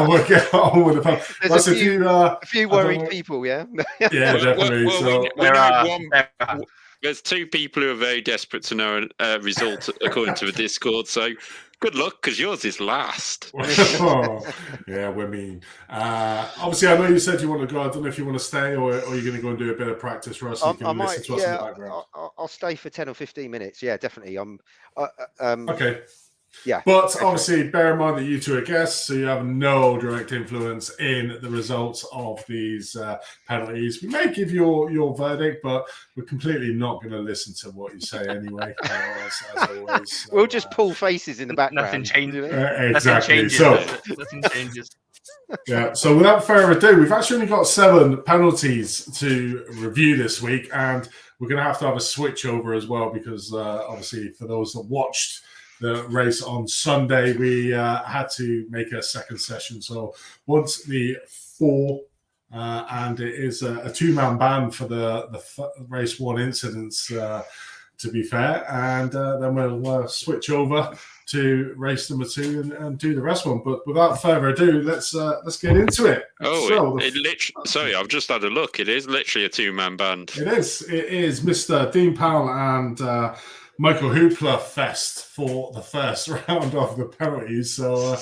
We'll get on with the penalties. There's a few worried people, yeah. Yeah, definitely. There's two people who are very desperate to know a result according to the Discord. So good luck, because yours is last. Yeah, we're mean. Obviously, I know you said you want to go. I don't know if you want to stay or you're going to go and do a bit of practice, Russ. You can listen to us in the background. I'll stay for 10 or 15 minutes. Yeah, definitely. Okay. Yeah. But obviously, bear in mind that you two are guests, so you have no direct influence in the results of these penalties. We may give your verdict, but we're completely not going to listen to what you say anyway. As always. So, we'll just pull faces in the background. Nothing changes. Exactly. Nothing changes. Yeah. So without further ado, we've actually only got 7 penalties to review this week, and we're going to have a switch over as well because obviously for those that watched the race on Sunday, we had to make a second session. So once the 4, and it is a 2-man ban for the race 1 incidents, to be fair, and then we'll switch over to race number 2 and do the rest one. But without further ado, let's get into it. Sorry, I've just had a look. It is literally a 2-man band. It is Mr. Dean Powell and Michael Hoopla Fest for the first round of the penalties. So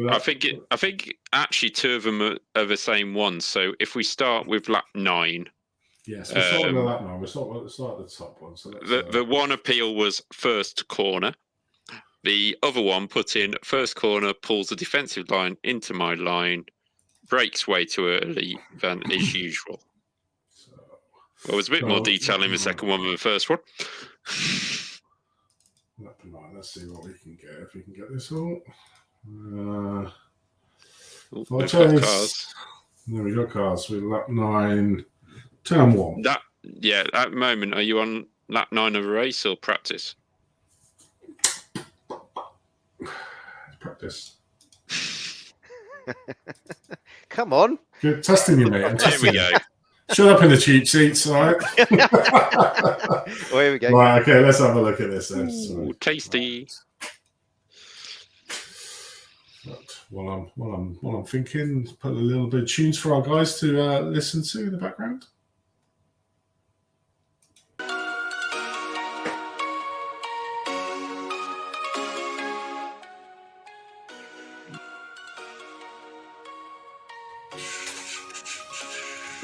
I think actually 2 of them are the same one. So if we start with lap 9. Yes, we'll start with lap 9. We'll start at the top one. So the one appeal was first corner. The other one put in first corner, pulls the defensive line into my line, breaks way too early than is usual. There was a bit more detail in the second one than the first one. Let's see what we can get. If we can get this all. Cars. There we go, cars. With lap 9, turn 1. At the moment, are you on lap 9 of a race or practice? Practice. Come on. Good testing you, mate. There we go. Shut up in the cheap seats, all right? Well, here we go. Right, okay, let's have a look at this then. Ooh, tasty. But while I'm thinking, put a little bit of tunes for our guys to listen to in the background.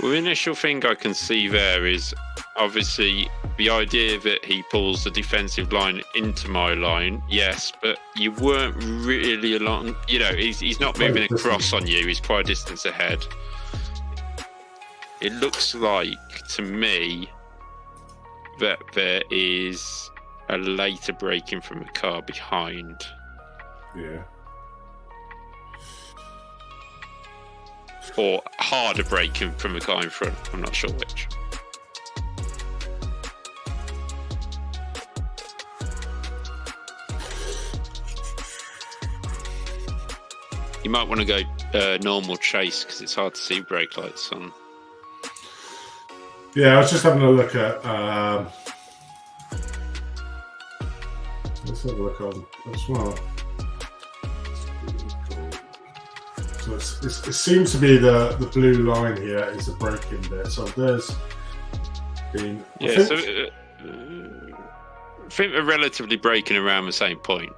Well, the initial thing I can see there is obviously the idea that he pulls the defensive line into my line, yes, but you weren't really along. You know, he's not moving across on you. He's quite a distance ahead. It looks like to me that there is a later braking from a car behind. Yeah. Or harder braking from a car in front. I'm not sure which. You might want to go normal chase because it's hard to see brake lights on. Yeah, I was just having a look at. Let's have a look on as well. So it seems to be the blue line here is the braking bit. So there's been. I think we're relatively braking around the same point.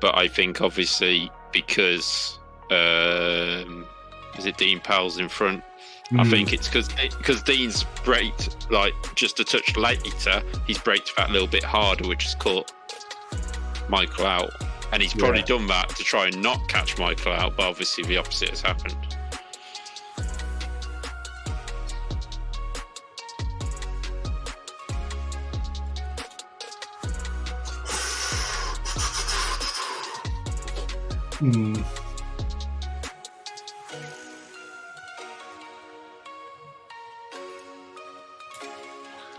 But I think obviously because is it Dean Powell's in front? I think it's because Dean's braked like just a touch later. He's braked that little bit harder, which has caught Michael out, and he's probably done that to try and not catch Michael out. But obviously the opposite has happened.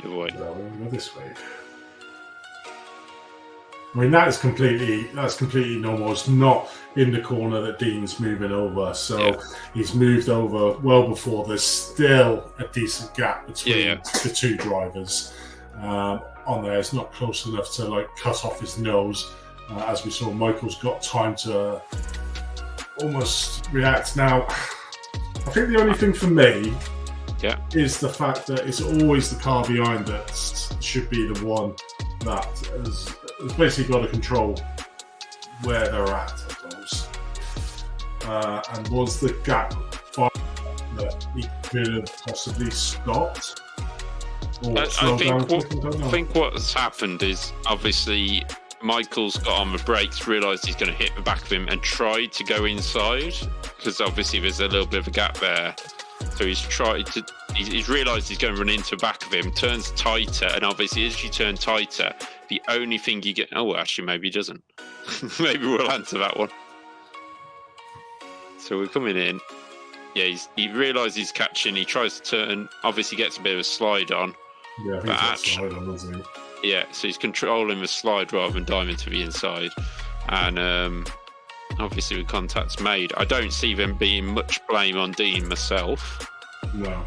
Go this way. I mean, that's completely normal. It's not in the corner that Dean's moving over, so he's moved over well before there's still a decent gap between the two drivers. On there, it's not close enough to like cut off his nose. As we saw, Michael's got time to almost react. Now, I think the only thing for me is the fact that it's always the car behind that should be the one that has basically got to control where they're at, I suppose. And was the gap far that he could have possibly stopped? I think what's happened is obviously Michael's got on the brakes, realised he's going to hit the back of him and tried to go inside because obviously there's a little bit of a gap there. So he's realised he's going to run into the back of him, turns tighter, and obviously as you turn tighter, the only thing you get... Oh, actually, maybe he doesn't. Maybe we'll answer that one. So we're coming in. Yeah, he realised he's catching, he tries to turn, obviously gets a bit of a slide on. Yeah, I think that's slide on, isn't he? Yeah, so he's controlling the slide rather than diving to the inside. And obviously with contact's made, I don't see them being much blame on Dean myself. No.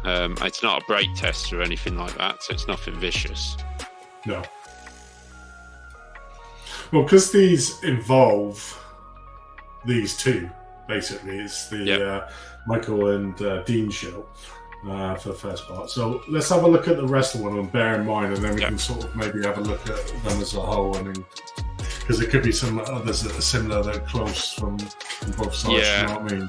It's not a brake test or anything like that, so it's nothing vicious. No. Well, because these involve these two, basically. It's the Michael and Dean show for the first part. So let's have a look at the rest of one and bear in mind, and then we can sort of maybe have a look at them as a whole, and because there could be some others that are similar, that are close from both sides. Yeah. You know what I mean?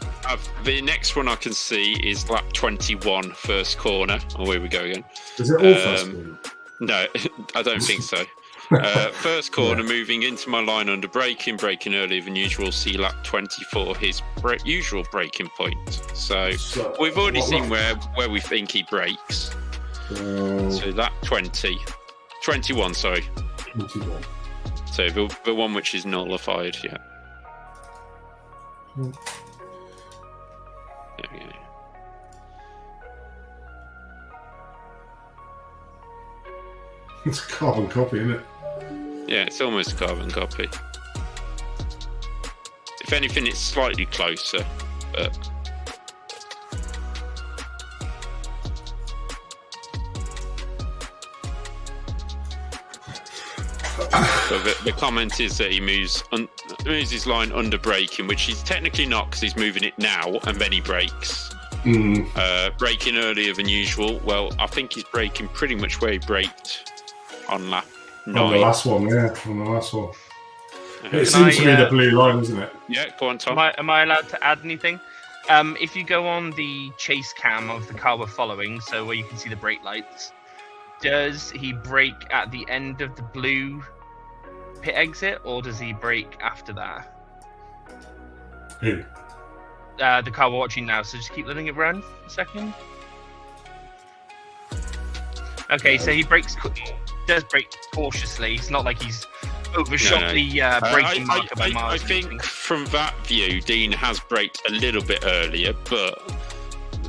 The next one I can see is lap 21, first corner. Oh, here we go again. Is it all first corner? No, I don't think so. First corner, moving into my line under braking earlier than usual. See lap 24, his usual braking point. So we've already seen where we think he brakes. So lap 21, sorry. 21. So the one which is nullified, yeah. There we go. It's a carbon copy, isn't it? Yeah, it's almost a carbon copy. If anything, it's slightly closer, but... So the comment is that he moves his line under braking, which he's technically not because he's moving it now and then he brakes. Braking earlier than usual. Well, I think he's braking pretty much where he braked on lap 9. On the last one, yeah. On the last one. It seems to be the blue line, isn't it? Yeah, go on, Tom. Am I allowed to add anything? If you go on the chase cam of the car we're following, so where you can see the brake lights, does he brake at the end of the blue pit exit, or does he brake after that? Who? The car we're watching now, so just keep letting it run a second. Okay, so he does brake cautiously. It's not like he's overshot the braking marker by miles. I think from that view, Dean has braked a little bit earlier, but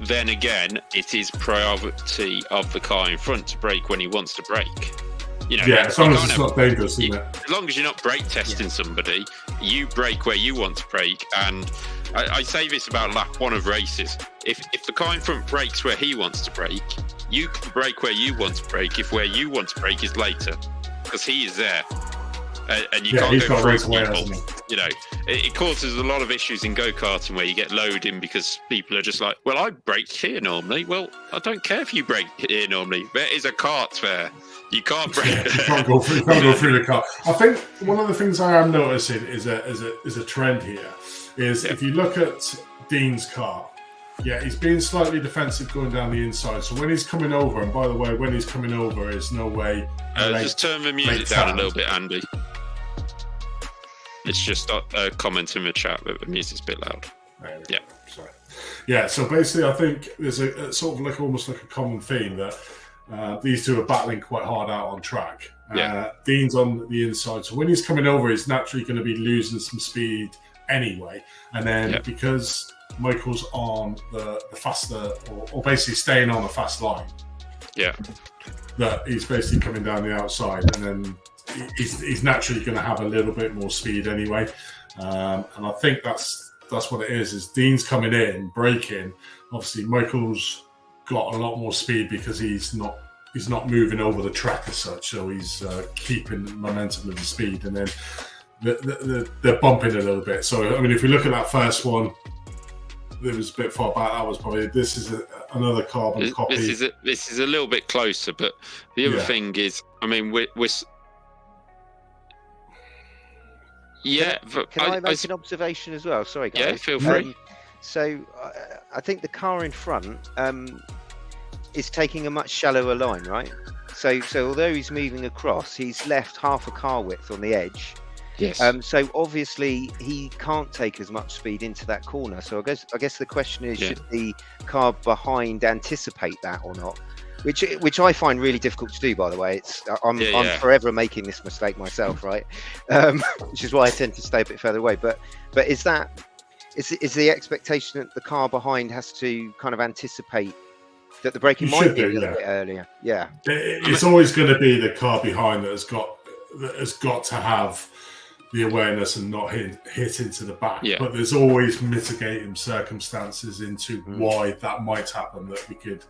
then again, it is priority of the car in front to brake when he wants to brake. As long as it's not dangerous, isn't it? As long as you're not brake testing somebody, you brake where you want to brake. And I say this about lap 1 of races. If the car in front brakes where he wants to brake, you can brake where you want to brake if where you want to brake is later, because he is there. And you can't go through people. It causes a lot of issues in go-karting where you get loading because people are just like, well, I brake here normally. Well, I don't care if you brake here normally. There is a kart there. You can't brake. You can't go through the car. I think one of the things I am noticing is a trend here. If you look at Dean's car, he's being slightly defensive going down the inside. So when he's coming over, and by the way, when he's coming over, is no way. Just turn the music down a little bit, Andy. It's just a comment in the chat that the music's a bit loud. Yeah. Sorry. Yeah. So basically, I think there's a sort of almost like a common theme that these two are battling quite hard out on track. Dean's on the inside, so when he's coming over, he's naturally going to be losing some speed anyway. And then because Michael's on the faster, or basically staying on a fast line, that he's basically coming down the outside, and then he's naturally going to have a little bit more speed anyway. And I think that's what it is Dean's coming in, braking. Obviously, Michael's got a lot more speed because he's not moving over the track as such, so he's keeping momentum of the speed, and then they're bumping a little bit. So I mean, if we look at that first one, it was a bit far back. That was probably another carbon copy. This is a little bit closer, but the other thing is, I mean, we're Can I make an observation as well? Sorry, guys. Yeah, feel free. So I think the car in front is taking a much shallower line, right? So although he's moving across, he's left half a car width on the edge. Yes. So obviously he can't take as much speed into that corner. So I guess the question is, should the car behind anticipate that or not? Which I find really difficult to do, by the way. I'm forever making this mistake myself, right? Which is why I tend to stay a bit further away. But is the expectation that the car behind has to kind of anticipate that the braking might be a little bit earlier? Yeah. It's always going to be the car behind that has got to have the awareness and not hit into the back. Yeah. But there's always mitigating circumstances into why that might happen that we could.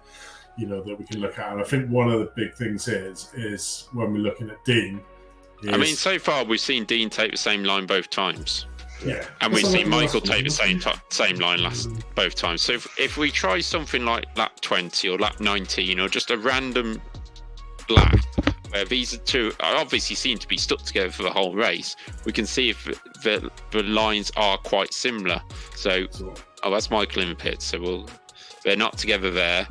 That we can look at. And I think one of the big things is when we're looking at Dean. I mean, so far we've seen Dean take the same line both times. Yeah. And we've seen Michael take the same line both times. So if we try something like lap 20 or lap 19 or just a random lap where these two obviously seem to be stuck together for the whole race, we can see if the lines are quite similar. So, that's Michael in the pit. So they're not together there.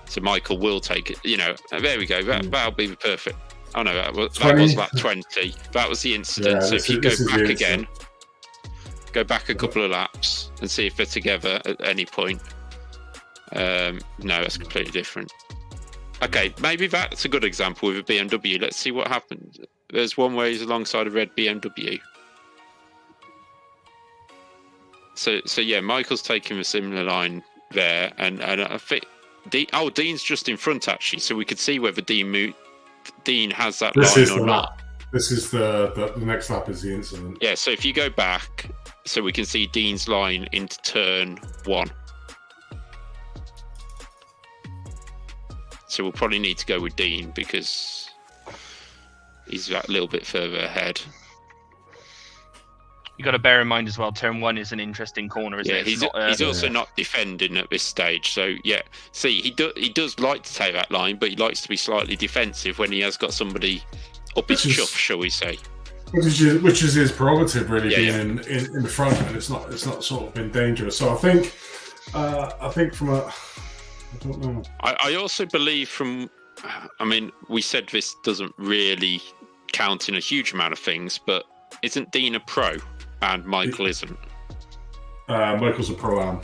So Michael will take it, there we go. That'll be the perfect. Oh no, that was lap 20. That was the incident. So if you go back again, go back a couple of laps and see if they're together at any point. No, that's completely different. Okay, maybe that's a good example with a BMW. Let's see what happens. There's one where he's alongside a red BMW. So yeah, Michael's taking a similar line there, and I think. Dean's just in front actually, so we could see whether Dean has that line or not. This is the next lap is the incident. Yeah, so if you go back, so we can see Dean's line into turn 1. So we'll probably need to go with Dean because he's a little bit further ahead. You got to bear in mind as well, turn 1 is an interesting corner, isn't it? He's also not defending at this stage. So yeah, see, he does like to take that line, but he likes to be slightly defensive when he has got somebody up his chuff, shall we say? Which is his prerogative, really, being in the front, and it's not sort of been dangerous. So I think from a, I don't know. I also believe we said this doesn't really count in a huge amount of things, but isn't Dean a pro? And Michael isn't. Michael's a pro-am.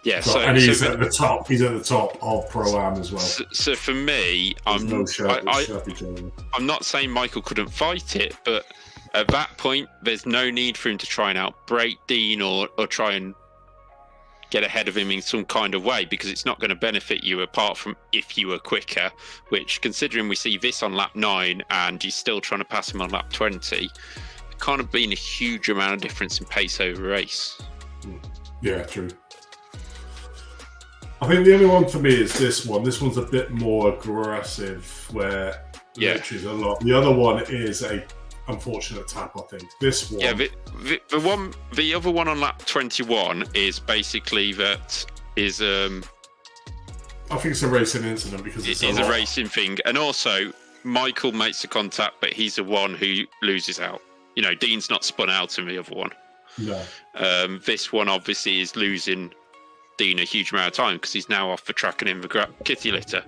Yeah, and he's at the top. He's at the top of Pro-Am as well. So for me, I'm not saying Michael couldn't fight it, but at that point, there's no need for him to try and outbrake Dean or try and get ahead of him in some kind of way, because it's not going to benefit you apart from if you were quicker, which, considering we see this on lap 9 and he's still trying to pass him on lap 20, it can't have been a huge amount of difference in pace over race. Yeah, true. I think the only one for me is this one. This one's a bit more aggressive, where literally a lot. The other one is a unfortunate tap, I think. This one. Yeah, the other one on lap 21 is basically that is I think it's a racing incident because it's a racing thing, and also Michael makes the contact, but he's the one who loses out. You know, Dean's not spun out in the other one. No. This one obviously is losing Dean a huge amount of time because he's now off the track and in the kitty litter.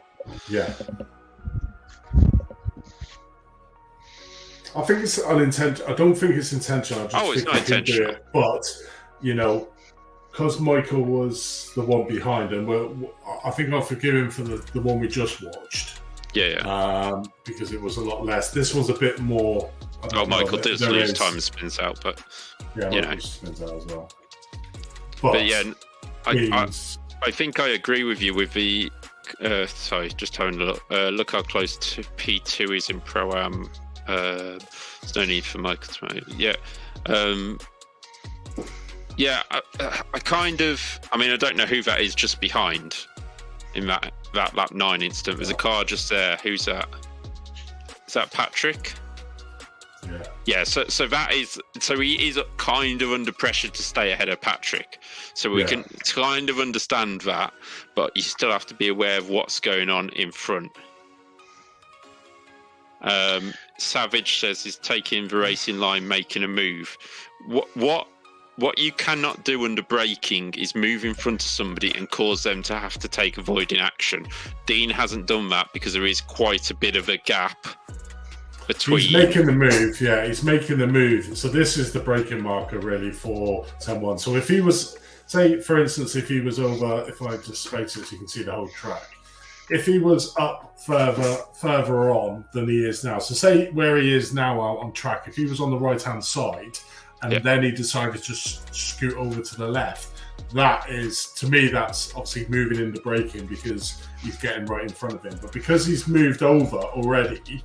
Yeah. I think it's unintentional. I don't think it's intentional. I just think not intentional. Do it. But, you know, because Michael was the one behind, and I think I'll forgive him for the one we just watched. Yeah. Because it was a lot less. This was a bit more. Michael does lose time and spins out, but Michael spins out as well. But yeah, I think I agree with you with the. Sorry, just having a look. Look how close to P2 is in Pro-Am. There's no need for Michael to make. I kind of. I mean, I don't know who that is just behind in that lap 9 instant. There's a car just there. Who's that? Is that Patrick? Yeah. So that is. So he is kind of under pressure to stay ahead of Patrick. So we can kind of understand that, but you still have to be aware of what's going on in front. Savage says he's taking the racing line, making a move. What you cannot do under braking is move in front of somebody and cause them to have to take avoiding action. Dean hasn't done that because there is quite a bit of a gap between. He's making the move, he's making the move. So this is the braking marker really for someone. So if he was, say for instance, if he was over, if I just space it so you can see the whole track. If he was up further on than he is now, so say where he is now on track, if he was on the right-hand side and then he decided to scoot over to the left, that is, to me, that's obviously moving into braking because he's getting right in front of him. But because he's moved over already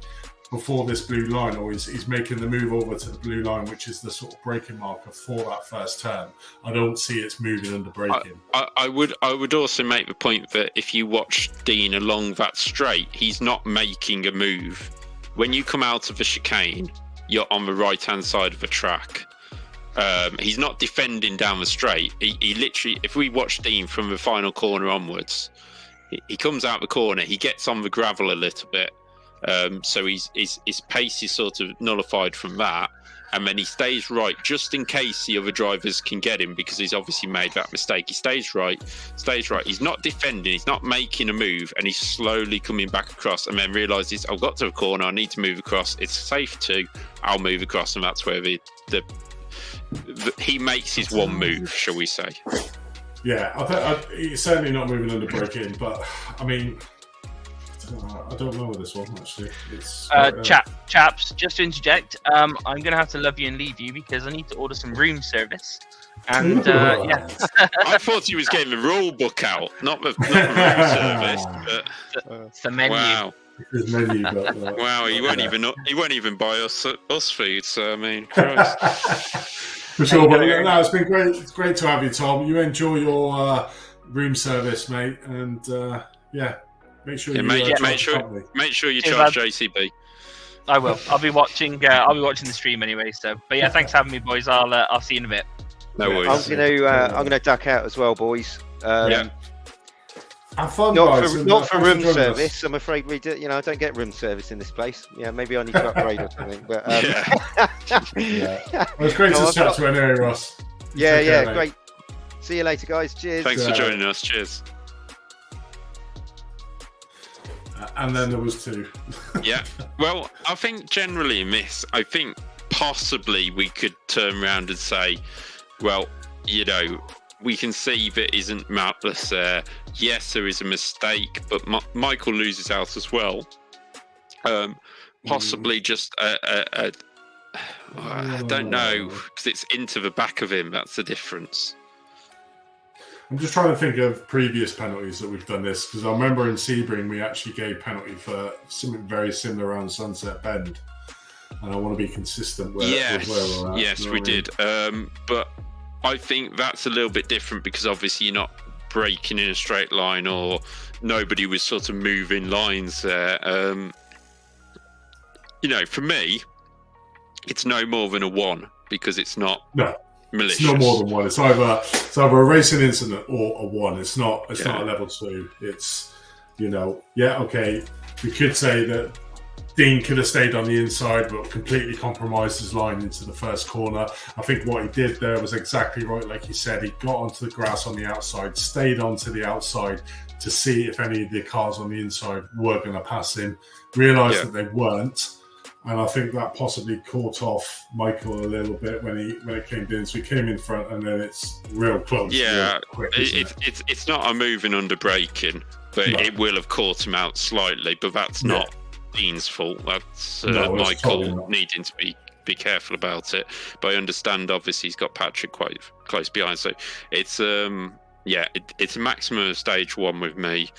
before this blue line, or he's making the move over to the blue line, which is the sort of braking marker for that first turn, I don't see it's moving under braking. I would also make the point that if you watch Dean along that straight, he's not making a move. When you come out of the chicane, you're on the right-hand side of the track. He's not defending down the straight. He literally, if we watch Dean from the final corner onwards, he comes out the corner, he gets on the gravel a little bit. So his pace is sort of nullified from that, and then he stays right just in case the other drivers can get him, because he's obviously made that mistake. He stays right. He's not defending, he's not making a move, and he's slowly coming back across, and then realizes, I've got to a corner, I need to move across. It's safe to, I'll move across, and that's where he makes his one move, shall we say? Yeah, he's certainly not moving under braking, but I mean. I don't know this one actually. It's chaps, just to interject, I'm gonna have to love you and leave you because I need to order some room service. And I thought he was getting the rule book out, not the room service. But it's the menu. Wow. His menu, but, wow, he won't even buy us food. So I mean, Christ. For sure, but no, it's been great. It's great to have you, Tom. You enjoy your room service, mate, and Make sure you charge JCB. I will. I'll be watching the stream anyway. So, but yeah, thanks for having me, boys. I'll see you in a bit. No worries. I'm gonna duck out as well, boys. Have fun, not guys. Not for room service. I'm afraid we do. I don't get room service in this place. Yeah, maybe I need to upgrade or something. But Well, it's great to chat to you anyway, Ross. Yeah, great. See you later, guys. Cheers. Thanks for joining us. Cheers. And then there was 2. Yeah. Well, I think generally in this, I think possibly we could turn around and say, well, we can see that isn't Moutless there. Yes, there is a mistake, but Michael loses out as well. Possibly just I don't know, because it's into the back of him. That's the difference. I'm just trying to think of previous penalties that we've done this, because I remember in Sebring we actually gave penalty for something very similar around Sunset Bend, and I want to be consistent with where we're at. Yes, we did. But I think that's a little bit different because obviously you're not breaking in a straight line, or nobody was sort of moving lines there. For me, it's no more than a 1 because it's not malicious. It's no more than 1. It's either a racing incident or a 1. It's not a level 2. It's okay. We could say that Dean could have stayed on the inside but completely compromised his line into the first corner. I think what he did there was exactly right, like you said. He got onto the grass on the outside, stayed onto the outside to see if any of the cars on the inside were going to pass him, realised that they weren't. And I think that possibly caught off Michael a little bit when it came in. So he came in front, and then it's real close. Yeah, real quick, it's not a moving under braking, but it will have caught him out slightly. But that's not Dean's fault. That's Michael needing to be careful about it. But I understand, obviously, he's got Patrick quite close behind. So it's it's a maximum of stage 1 with me.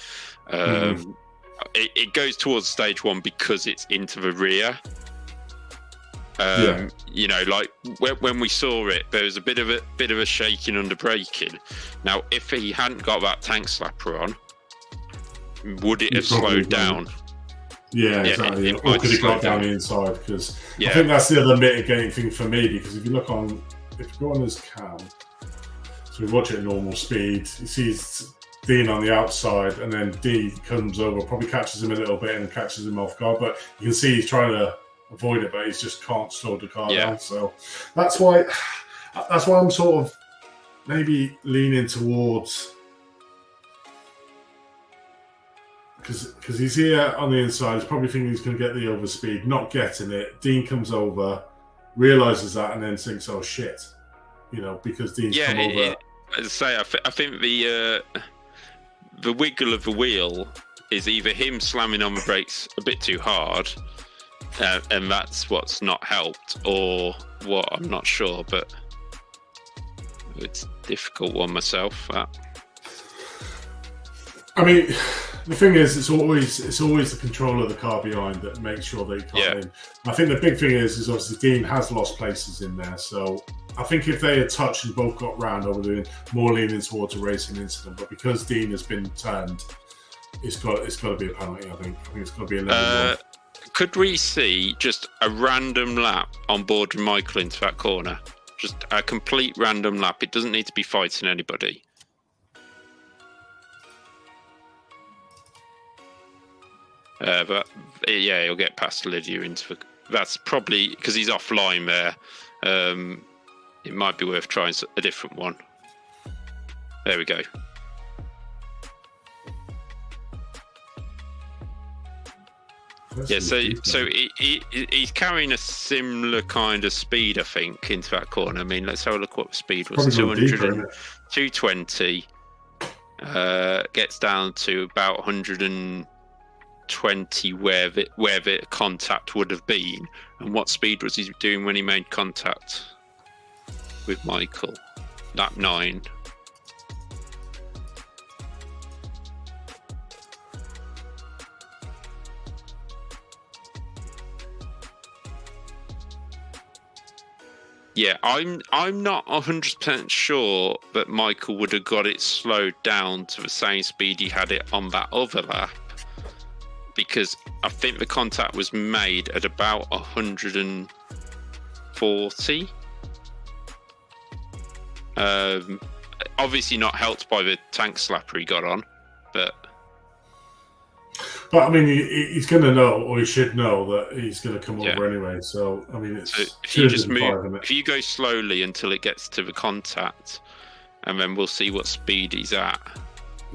It goes towards stage 1 because it's into the rear. Like when we saw it, there was a bit of a shaking under braking. Now, if he hadn't got that tank slapper on, would it have slowed down? Yeah, exactly. Or could it got down the inside? Because I think that's the other mitigating thing for me. Because if you go on his cam, so we watch it at normal speed, you see Dean on the outside, and then D comes over, probably catches him a little bit and catches him off guard. But you can see he's trying to avoid it, but he just can't slow the car down. So that's why I'm sort of maybe leaning towards, because he's here on the inside. He's probably thinking he's going to get the overspeed, not getting it. Dean comes over, realizes that, and then thinks, "Oh shit," because Dean's come over. As I say, I think the wiggle of the wheel is either him slamming on the brakes a bit too hard, and that's what's not helped, or what, I'm not sure, but it's a difficult one myself. I mean, the thing is, it's always the control of the car behind that makes sure they can't in. I think the big thing is obviously Dean has lost places in there, so I think if they had touched and both got round, I would have been more leaning towards a racing incident. But because Dean has been turned, it's got to be a penalty. I think it's got to be a level 1. Could we see just a random lap on board with Michael into that corner? Just a complete random lap. It doesn't need to be fighting anybody. But he'll get past Lydia into the. That's probably because he's offline there. It might be worth trying a different one. There we go. So he's carrying a similar kind of speed, I think, into that corner. I mean, let's have a look what the speed was. 220. Gets down to about 120 where the contact would have been. And what speed was he doing when he made contact with Michael? Lap 9. Yeah, I'm not 100% sure that Michael would have got it slowed down to the same speed he had it on that other lap, because I think the contact was made at about 140. Obviously not helped by the tank slapper he got on, but I mean, he's going to know, or he should know, that he's going to come over anyway. So I mean, it's so if you just move, if you go slowly until it gets to the contact, and then we'll see what speed he's at.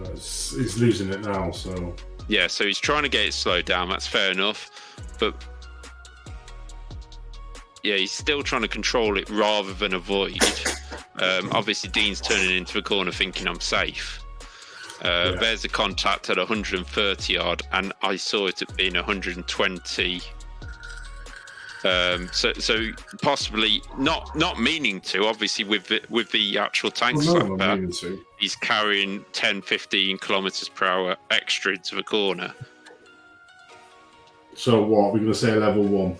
He's losing it now, so yeah. So he's trying to get it slowed down. That's fair enough, but yeah, he's still trying to control it rather than avoid. Obviously, Dean's turning into the corner thinking I'm safe. There's a contact at 130 yard, and I saw it at being 120. So possibly not meaning to. Obviously, with the actual tank slapper, he's carrying 10-15 kilometers per hour extra into the corner. So what? We're going to say a level 1.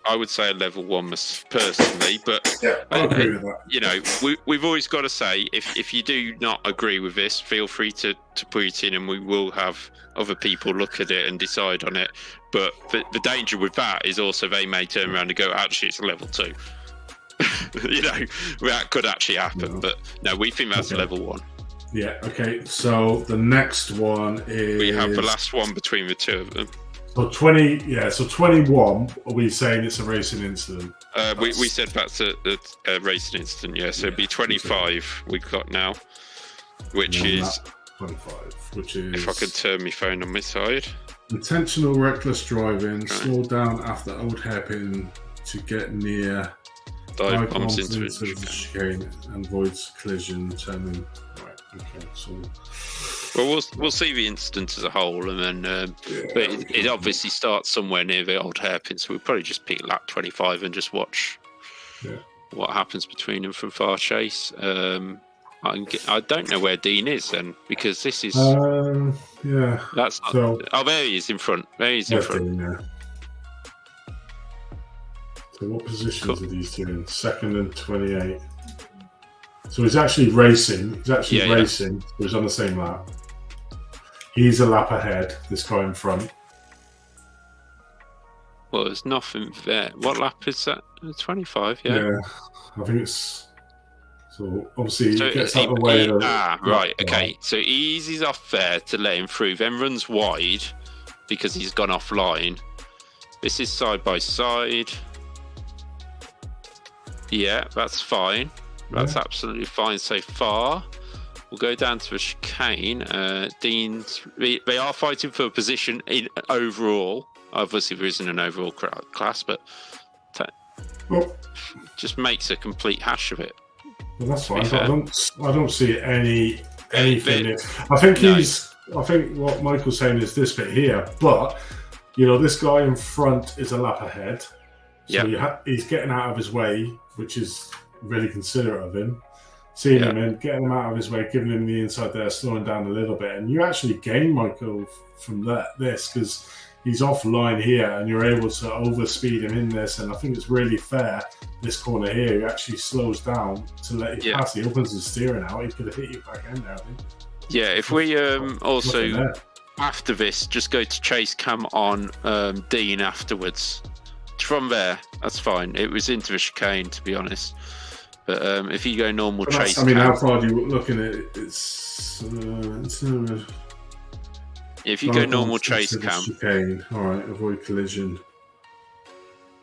I would say a level 1 personally, but I agree with that. You know, we've always got to say, if you do not agree with this, feel free to put it in, and we will have other people look at it and decide on it. But the danger with that is also they may turn around and go, actually, it's a level 2. You know, that could actually happen. No. But no, we think that's a level 1. Yeah. Okay. So the next one is we have the last one between the two of them. So 20, so 21. Are we saying it's a racing incident? We said that's a racing incident. Yeah. So it'd be 25 we've got now, which is 25. Which is, if I could turn my phone on my side, intentional reckless driving, slow down after old hairpin to get near, dive bombs into the chicane and avoids collision, turning right. Okay. So. Well, we'll see the incident as a whole, and then but it obviously starts somewhere near the old hairpin, so we'll probably just pick lap 25 and just watch what happens between them from far chase. I don't know where Dean is then, because this is that's not, so, there he is in front. There he is in front. Dean, So what positions are these two in? Second and 28. So he's actually racing. Racing. So he's on the same lap. He's a lap ahead, this guy in front. Well, there's nothing there. What lap is that? 25, yeah. I think it's... So, obviously, he gets out of the way. Right, okay. So he eases off there to let him through, then runs wide because he's gone offline. This is side by side. Yeah, that's fine. That's absolutely fine so far. We'll go down to a chicane. They are fighting for a position in overall. Obviously, there isn't an overall class, but just makes a complete hash of it. Well, that's fine. I don't see anything. I think what Michael's saying is this bit here, but this guy in front is a lap ahead. So he's getting out of his way, which is really considerate of him. Seeing him in, getting him out of his way, giving him the inside there, slowing down a little bit. And you actually gain Michael from this because he's offline here and you're able to overspeed him in this. And I think it's really fair, this corner here, he actually slows down to let you pass. He opens his steering out. He could have hit you back end there, I think. Yeah, if we also, after this, just go to chase cam on Dean afterwards. From there, that's fine. It was into the chicane, to be honest. But if you go normal chase cam... how far are you looking at it? If you go normal chase cam... Chicane. All right, avoid collision.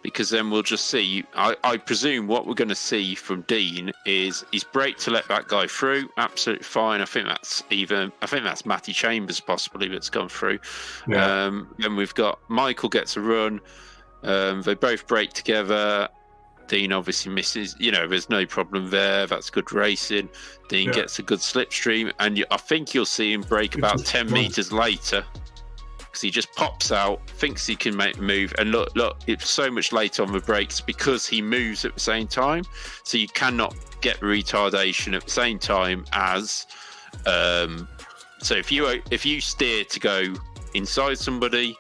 Because then we'll just see... I presume what we're going to see from Dean is he's braked to let that guy through. Absolutely fine. I think that's Matty Chambers possibly that's gone through. Yeah. Then we've got Michael gets a run. They both brake together. Dean obviously misses. There's no problem there. That's good racing. Dean gets a good slipstream, and I think you'll see him brake about 10 meters later because he just pops out, thinks he can make the move, and look, it's so much later on the brakes because he moves at the same time. So you cannot get retardation at the same time as. So if you steer to go inside somebody,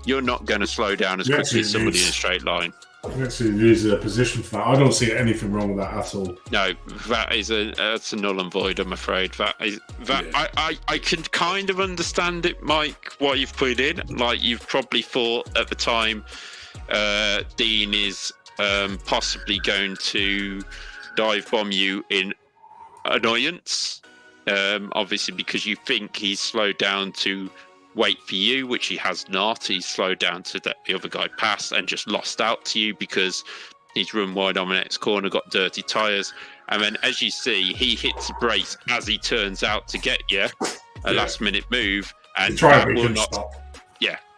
you're not going to slow down as quickly as somebody in a straight line. You actually lose a position for that. I don't see anything wrong with that at all. No, that's a null and void, I'm afraid. I can kind of understand it, Mike, what you've put in. Like, you've probably thought at the time Dean is possibly going to dive bomb you in annoyance, obviously because you think he's slowed down to wait for you, which he has not. He's slowed down to let the other guy pass and just lost out to you because he's run wide on the next corner, got dirty tyres. And then, as you see, he hits the brakes as he turns out to get you, a last-minute move. And that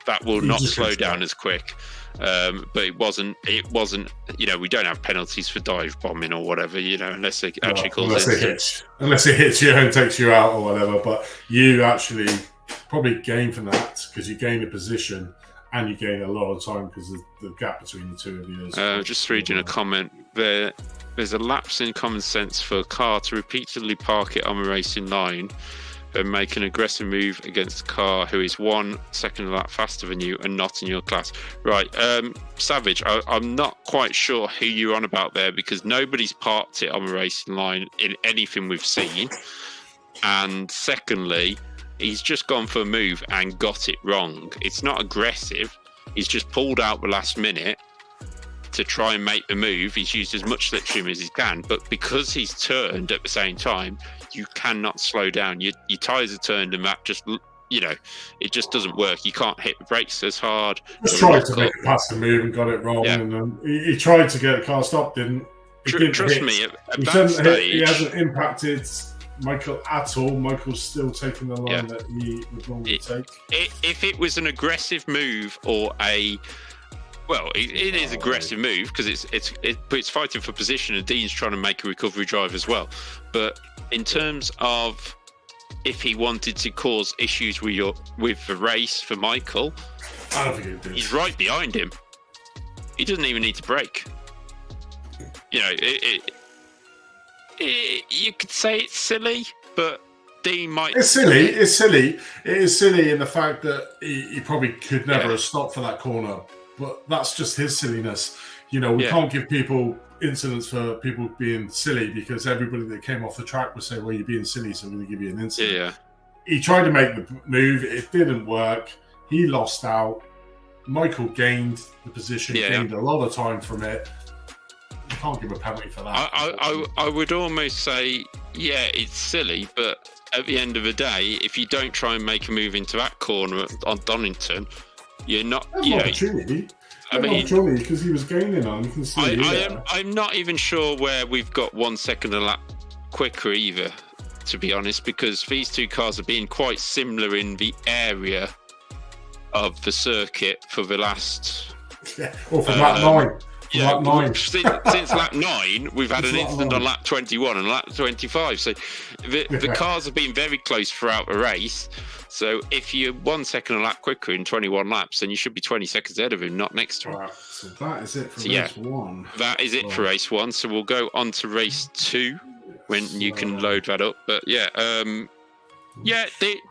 that will You not just slow can down try. as quick. But it wasn't. You know, we don't have penalties for dive bombing or whatever. You know, unless it actually causes incidents. Unless it hits you and takes you out or whatever. But you actually probably gain from that because you gain a position and you gain a lot of time because of the gap between the two of you. Is Just reading a comment there. There's a lapse in common sense for a car to repeatedly park it on a racing line and make an aggressive move against a car who is 1 second a lap faster than you and not in your class. Right, Savage, I'm not quite sure who you're on about there because nobody's parked it on a racing line in anything we've seen. And secondly, he's just gone for a move and got it wrong. It's not aggressive. He's just pulled out the last minute to try and make the move. He's used as much slipstream as he can, but because he's turned at the same time, you cannot slow down. Your tyres are turned, and that just, you know, it just doesn't work. You can't hit the brakes as hard. Just tried to make a pass the move and got it wrong, and he tried to get the car stopped. Trust me, at that stage, he hasn't impacted Michael at all. Michael's still taking the line that he would normally take. If it was an aggressive move or it is aggressive move because it's fighting for position, and Dean's trying to make a recovery drive as well. But in terms of if he wanted to cause issues with the race for Michael, I don't think it did. He's right behind him. He doesn't even need to brake. You know, you could say it's silly, but Dean might. It's silly. It's silly. It is silly in the fact that he probably could never have stopped for that corner. But that's just his silliness. You know, we can't give people incidents for people being silly because everybody that came off the track would say, well, you're being silly, so we're going to give you an incident. Yeah. He tried to make the move. It didn't work. He lost out. Michael gained the position, gained a lot of time from it. You can't give a penalty for that. I would almost say, it's silly, but at the end of the day, if you don't try and make a move into that corner on Donington, you're not. That's an opportunity. Opportunity because he was gaining on. You can see. I'm not even sure where we've got 1 second a lap quicker either, to be honest, because these two cars have been quite similar in the area of the circuit for the last. Or from lap 9. Lap 9. Since lap 9, we've had an incident on lap 21 and lap 25. So the cars have been very close throughout the race. So if you're 1 second a lap quicker in 21 laps, then you should be 20 seconds ahead of him, not next to him. Right. So that is it for race 1. That is it for race 1. So we'll go on to race 2 when you can load that up. But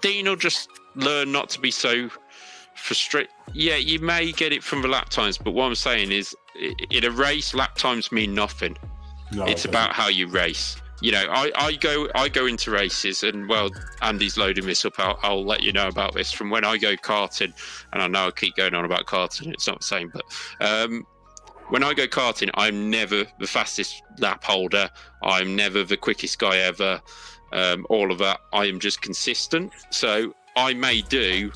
Dean will just learn not to be so frustrated. Yeah, you may get it from the lap times, but what I'm saying is, in a race, lap times mean nothing. No, it's about how you race. You know, I go into races, and Andy's loading this up. I'll let you know about this from when I go karting, and I know I keep going on about karting. It's not the same, but when I go karting, I'm never the fastest lap holder. I'm never the quickest guy ever. All of that. I am just consistent. So I may do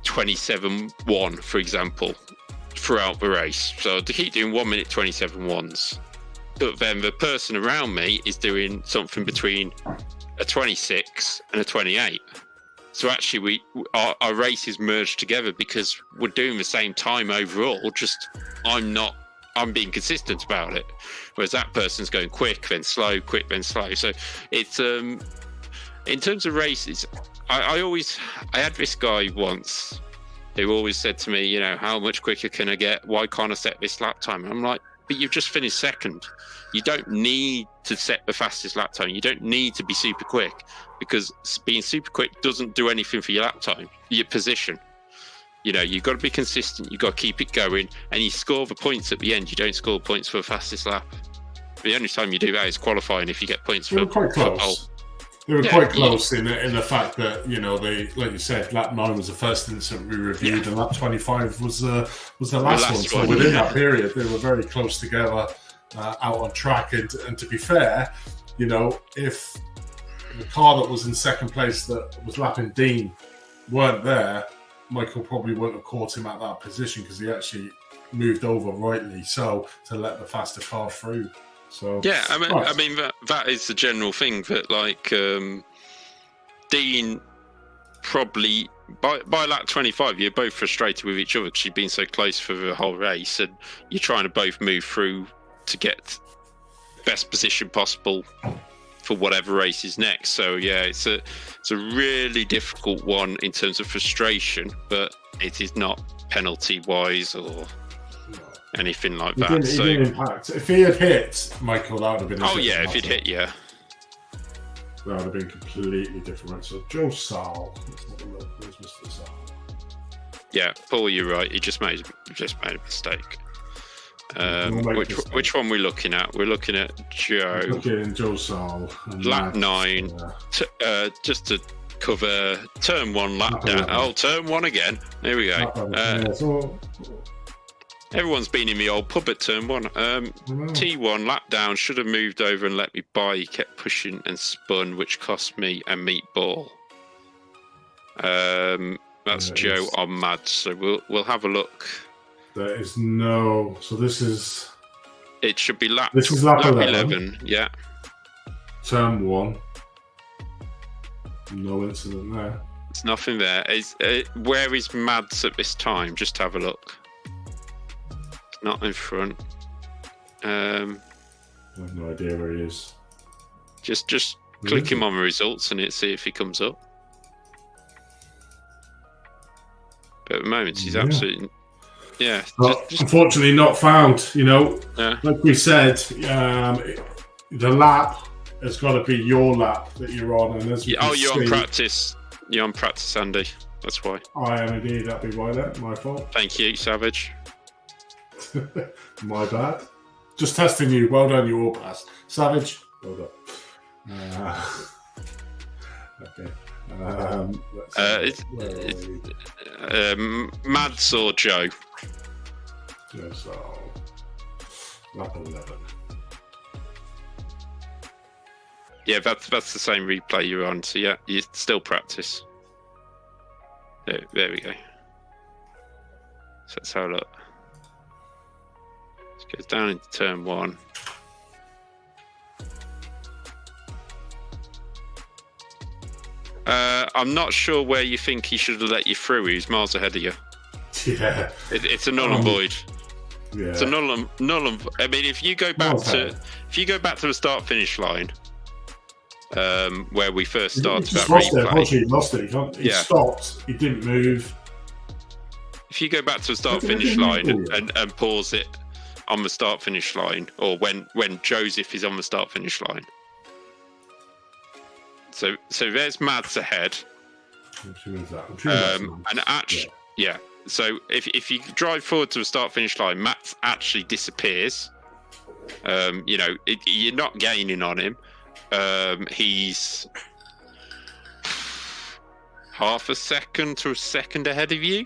27.1, for example, throughout the race. So to keep doing 1 minute 27.1s. But then the person around me is doing something between a 26 and a 28. So actually, our races merge together because we're doing the same time overall. Just I'm being consistent about it. Whereas that person's going quick, then slow, quick, then slow. So it's in terms of races, I had this guy once who always said to me, you know, how much quicker can I get? Why can't I set this lap time? And I'm like, but you've just finished second. You don't need to set the fastest lap time. You don't need to be super quick because being super quick doesn't do anything for your lap time, your position. You know, you've got to be consistent. You've got to keep it going, and you score the points at the end. You don't score points for the fastest lap. The only time you do that is qualifying if you get points for quite close. They were quite close in the fact that, you know, they, like you said, lap 9 was the first incident we reviewed, and lap 25 was the last one. So within that period, they were very close together out on track. And to be fair, you know, if the car that was in second place that was lapping Dean weren't there, Michael probably wouldn't have caught him at that position because he actually moved over rightly so to let the faster car through. So I mean that is the general thing that, like, Dean probably by lap 25, you're both frustrated with each other because you've been so close for the whole race, and you're trying to both move through to get best position possible for whatever race is next. So yeah, it's a really difficult one in terms of frustration, but it is not penalty wise or anything like that. It didn't impact. If he had hit Michael, that would have been. Oh yeah, if he'd hit, yeah. That would have been completely different. So Joe Sal, where's Mr. Sal? Yeah, Paul, you're right. He just made a mistake. Which one are we looking at? We're looking at Joe. Looking at Joe Sal. Lap 9. Just to cover turn 1 lap down. Oh, turn 1 again. There we go. Everyone's been in the old pub at turn 1. T1 lap down, should have moved over and let me by. He kept pushing and spun, which cost me a meatball. That's Joe on Mad. So we'll have a look. There is no. So this is. It should be lap. This is lap 11. Yeah. Turn 1. No incident there. There's nothing there. Where is Mads at this time? Just have a look. Not in front. I have no idea where he is. Just click him on the results and see if he comes up. But at the moment, he's absolutely. Yeah. Unfortunately, not found. Like we said, the lap has got to be your lap that you're on. And as you're on practice. You're on practice, Andy. That's why. I am indeed. That'd be why then. My fault. Thank you, Savage. My bad. Just testing you. Well done. You all passed. Savage. Well done. Okay. Mads or Joe? So, lap 11. Yeah, that's the same replay you're on. So yeah, you still practice. There we go. So let's have a look. Let's go down into turn 1. I'm not sure where you think he should have let you through. He's miles ahead of you. Yeah. It's a null and void. Yeah. It's a null and. I mean, if you go back to the start finish line, where we first started that replay, he lost it. He stopped. He didn't move. If you go back to the start finish line and pause it on the start finish line, or when Joseph is on the start finish line. So there's Mads ahead. Yeah. So if you drive forward to the start finish line, Mads actually disappears. You're not gaining on him. He's half a second to a second ahead of you,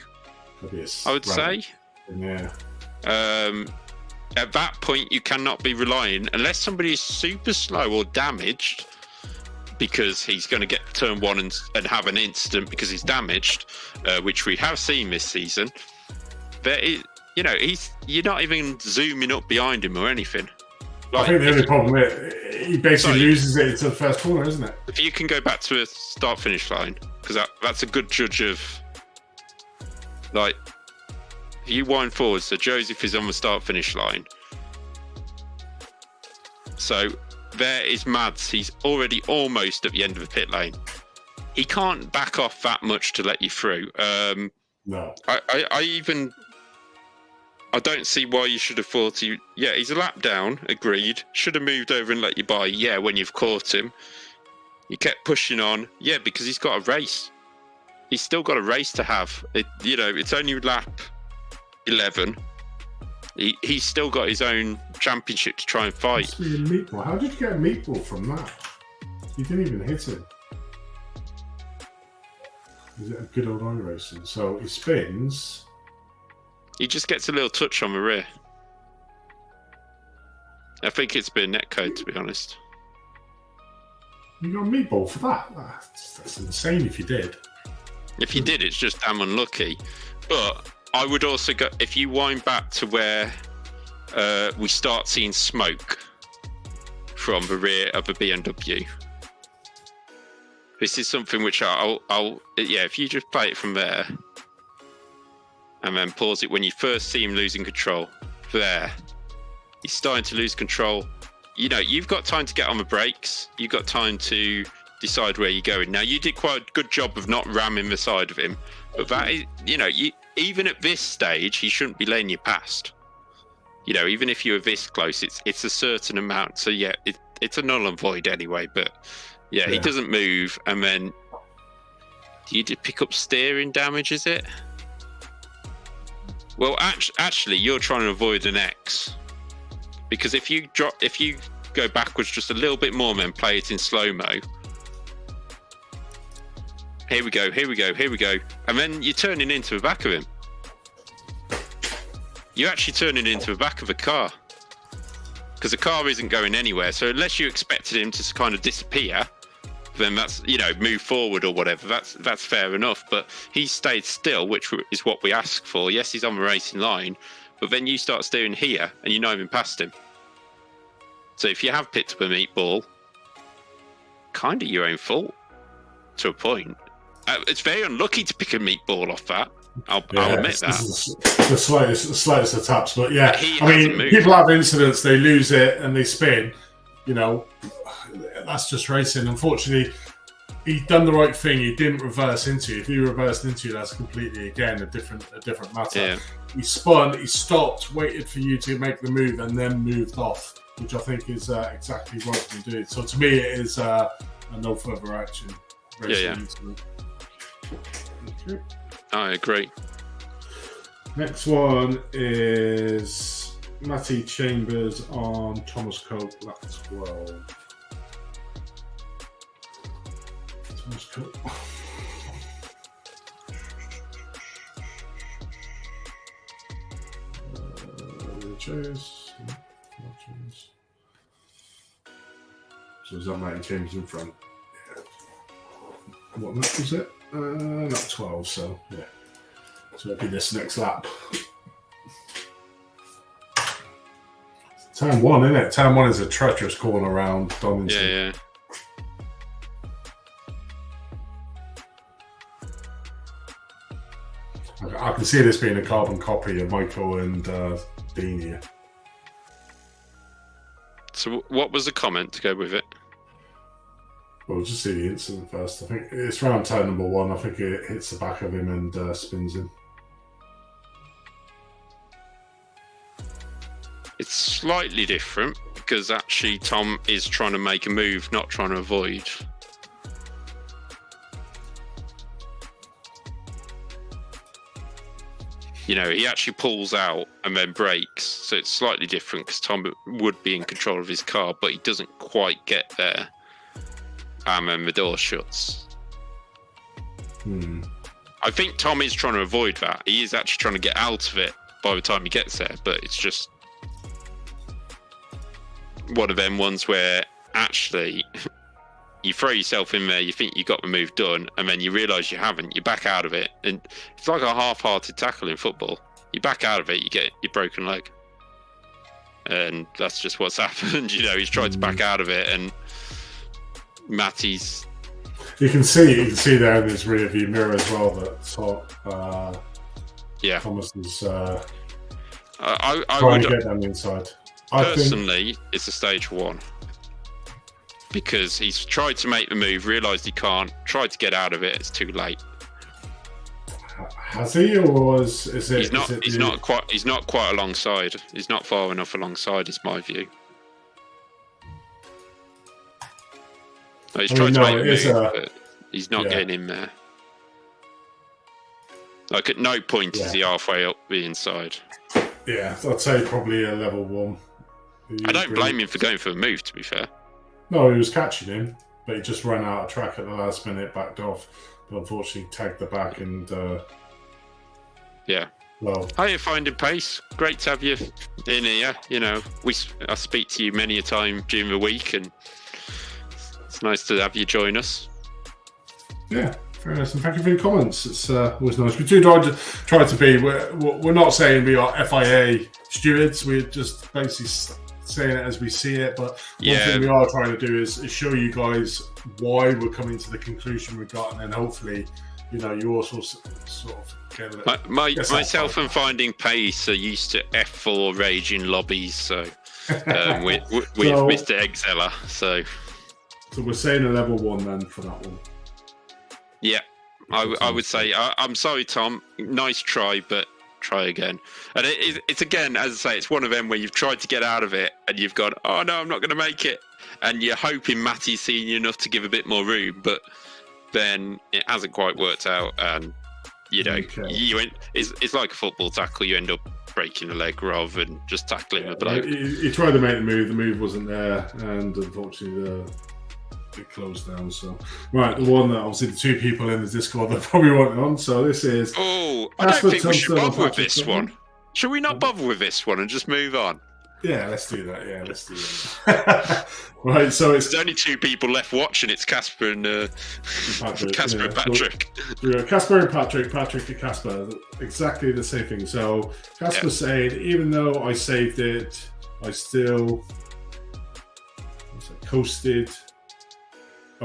I would say. Yeah. At that point, you cannot be relying, unless somebody is super slow or damaged, because he's going to get turn 1 and have an incident because he's damaged, which we have seen this season. But you're not even zooming up behind him or anything. I think the only problem is he basically loses it into the first corner, isn't it? If you can go back to a start finish line, because that's a good judge of, like, if you wind forward, so Joseph is on the start finish line. So there is Mads. He's already almost at the end of the pit lane. He can't back off that much to let you through. No. I don't see why you should have thought he's a lap down, agreed. Should have moved over and let you by, when you've caught him. You kept pushing on, because he's got a race. He's still got a race to have. It's only lap 11. He's still got his own championship to try and fight. Must be a meatball. How did you get a meatball from that? You didn't even hit him. Is it a good old iRacing? So he spins. He just gets a little touch on the rear. I think it's been netcode, to be honest. You got a meatball for that? That's insane if you did. If you did, it's just damn unlucky. But I would also go, if you wind back to where we start seeing smoke from the rear of a BMW. This is something which I'll if you just play it from there and then pause it when you first see him losing control. There, he's starting to lose control. You've got time to get on the brakes. You've got time to decide where you're going. Now, you did quite a good job of not ramming the side of him, but that is, even at this stage, he shouldn't be letting you past. Even if you were this close, it's a certain amount. So yeah, it's a null and void anyway. But yeah, he doesn't move, and then you did pick up steering damage, is it? Well, actually, you're trying to avoid an X, because if you go backwards just a little bit more, and then play it in slow mo. Here we go, and then you're turning into the back of him. You're actually turning into the back of a car, because the car isn't going anywhere. So unless you expected him to kind of disappear, then that's move forward or whatever. That's fair enough. But he stayed still, which is what we ask for. Yes, he's on the racing line, but then you start steering here, and you're not even past him. So if you have picked up a meatball, kind of your own fault to a point. It's very unlucky to pick a meatball off that. I'll admit that. The slightest of taps, but yeah. People have incidents, they lose it and they spin. That's just racing. Unfortunately, he'd done the right thing. He didn't reverse into you. If he reversed into you, that's completely, again, a different matter. Yeah. He spun, he stopped, waited for you to make the move, and then moved off, which I think is exactly what you do. So to me, it is a no further action. Racing incident. Okay. I agree. Next one is Matty Chambers on Thomas Cope, lap 12. Thomas Cope. So is that Matty Chambers in front? Yeah. What lap was it? Not 12, so yeah. So it'll be this next lap. Turn 1, isn't it? Turn 1 is a treacherous corner around Donington. Yeah. I can see this being a carbon copy of Michael and Dean here. So what was the comment to go with it? We'll just see the incident first. I think it's around turn number 1. I think it hits the back of him and spins him. It's slightly different because actually Tom is trying to make a move, not trying to avoid. He actually pulls out and then brakes. So it's slightly different because Tom would be in control of his car, but he doesn't quite get there. And then the door shuts. I think Tom is trying to avoid that. He is actually trying to get out of it by the time he gets there, but it's just one of them ones where actually you throw yourself in there, you think you got the move done, and then you realise you haven't. You back out of it, and it's like a half-hearted tackle in football. You back out of it, you get your broken leg, and that's just what's happened. He's tried to back out of it, and Matty's. You can see there in his rear view mirror as well that Thomas is trying to get down the inside. Personally, it's a stage 1 because he's tried to make the move, realised he can't, tried to get out of it. It's too late. Has he, or is it? He's not quite alongside. He's not far enough alongside. Is my view. He's trying to make a move, but he's not getting in there. Like at no point is he halfway up the inside. Yeah, I'd say probably a level 1. I don't blame him for going for a move, to be fair. No, he was catching him, but he just ran out of track at the last minute, backed off, but unfortunately tagged the back and... Well... How are you finding pace? Great to have you in here. I speak to you many a time during the week, and it's nice to have you join us. Yeah, very nice. And thank you for your comments. It's always nice. We do try to be... We're not saying we are FIA stewards. We're just basically saying it as we see it, but Yeah. one thing we are trying to do is show you guys why we're coming to the conclusion we've got, and then hopefully, you also sort of get it. Myself and Finding Pace are used to F4 raging lobbies, so with Mr. Exceller, so we're saying a level 1 then for that one. Yeah, I would say I'm sorry, Tom. Nice try, but try again. And it's again, as I say, it's one of them where you've tried to get out of it and you've gone, oh no, I'm not going to make it, and you're hoping Matty's seen you enough to give a bit more room, but then it hasn't quite worked out, and it's like a football tackle. You end up breaking a leg rather than just tackling a bloke. He tried to make the move wasn't there, and unfortunately it closed down. So right, the one that obviously the 2 people in the Discord that probably weren't on. So this is. I don't think we should bother with this one. Should we not bother with this one and just move on? Yeah, let's do that. Right, so there's only 2 people left watching. It's Casper and Patrick. Casper and Patrick. Patrick and Casper, exactly the same thing. So Casper said, even though I saved it, I still coasted.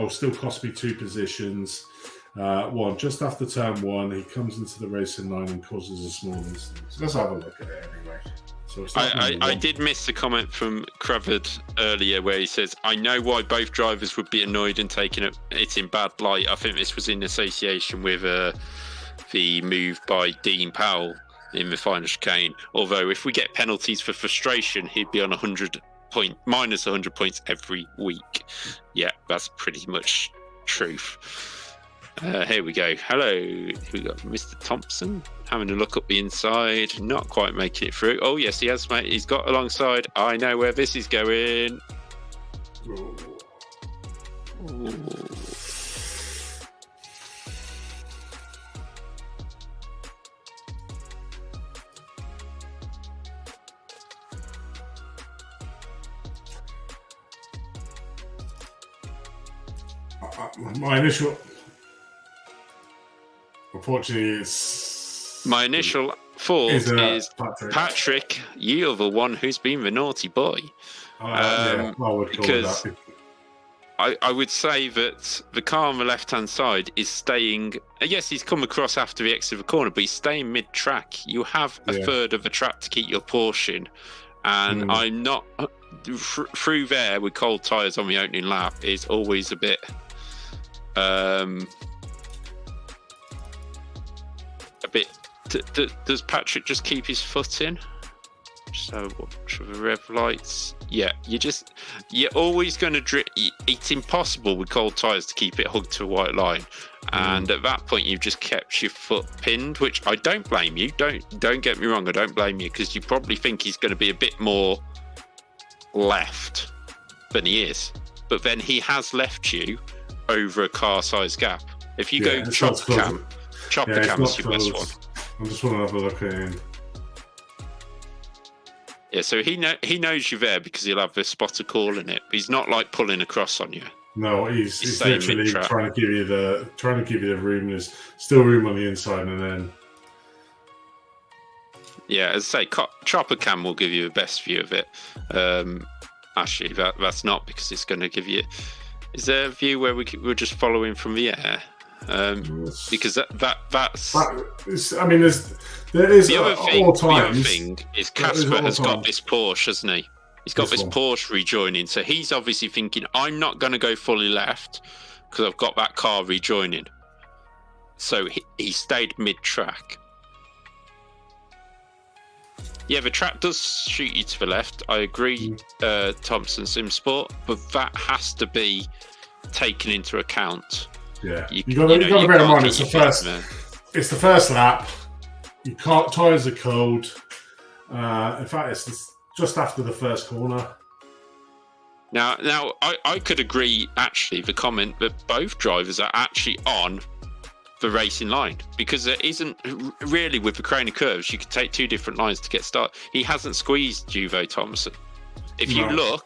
Still cost me 2 positions. One, just after turn 1, he comes into the racing line and causes a small incident. So let's have a look at it anyway. So I did miss the comment from Cravard earlier where he says, I know why both drivers would be annoyed and taking it in bad light. I think this was in association with the move by Dean Powell in the final chicane. Although if we get penalties for frustration, he'd be on minus 100 points every week. Yeah, that's pretty much truth. Here we go. Hello, we got Mr. Thompson having a look up the inside, not quite making it through. Oh yes, he has, mate. He's got alongside. I know where this is going. Ooh. My initial, unfortunately, it's my initial thought is Patrick. You're the one who's been the naughty boy. I would because that. I would say that the car on the left-hand side is staying. Yes, he's come across after the exit of the corner, but he's staying mid-track. You have a third of the track to keep your portion, and I'm not through there with cold tyres on the opening lap is always a bit. Does Patrick just keep his foot in? So watch the rev lights. Yeah, you're always going to it's impossible with cold tyres to keep it hugged to a white line, and at that point you've just kept your foot pinned, which I don't blame you. Don't get me wrong, I don't blame you, because you probably think he's going to be a bit more left than he is, but then he has left you over a car size gap. If you go chopper cam is your best one. I just want to have a look at him. Yeah, so he knows you're there because he'll have the spotter calling it, but he's not like pulling across on you. No, he's literally trying to give you the room. There's still room on the inside, and then as I say, chopper cam will give you the best view of it. Actually, that's not, because it's going to give you. Is there a view where we're just following from the air? Because that's. I mean, there is the other thing. All times, the other thing is Casper has got this Porsche, hasn't he? He's got this Porsche rejoining, so he's obviously thinking, I'm not going to go fully left because I've got that car rejoining. So he stayed mid-track. Yeah, the track does shoot you to the left. I agree, Thompson Sim Sport, but that has to be taken into account. Yeah, you got to bear in mind it's the first lap. You can't, tyres are cold. In fact, it's just after the first corner. Now, I could agree, actually, the comment that both drivers are actually on the racing line, because there isn't really, with the crane of curves, you could take 2 different lines to get started. He hasn't squeezed you, though, Thompson. If you look,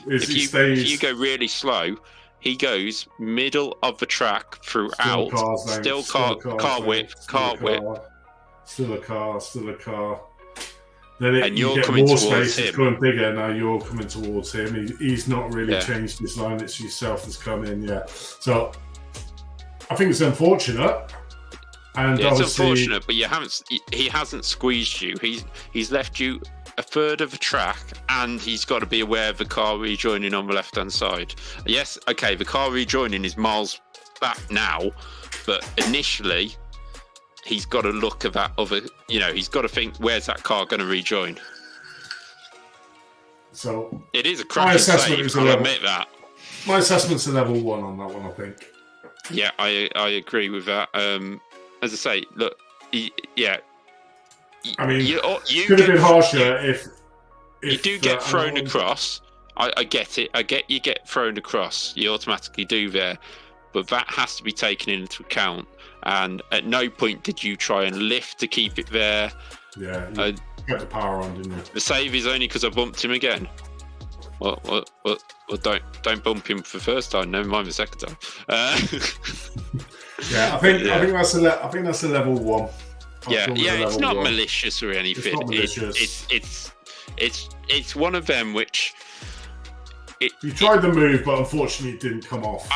if you go really slow, he goes middle of the track throughout. Still car width. Still a car. Then And you you're get coming more towards space. It's him. going bigger now. You're coming towards him. He's not really Yeah. changed his line. It's yourself that's come in. Yeah. So I think it's unfortunate. And Yeah, it's obviously, unfortunate, but he hasn't squeezed you. He's left you a third of a track, and he's got to be aware of the car rejoining on the left-hand side. Yes, okay, the car rejoining is miles back now, but initially, he's got to look at that other. He's got to think, where's that car going to rejoin? So it is a cracking save. I'll admit that. My assessment's a level 1 on that one, I think. Yeah, I agree with that. As I say, look, yeah. I mean, you could have been harsher if you do get thrown across. I get it. I get you get thrown across. You automatically do there, but that has to be taken into account. And at no point did you try and lift to keep it there. Yeah, you got the power on, didn't you? The save is only because I bumped him again. Well, don't bump him for the first time. Never mind the second time. Yeah, I think that's a level 1. Yeah, it's not malicious or anything. It's not malicious. It's one of them which. You tried the move, but unfortunately, it didn't come off.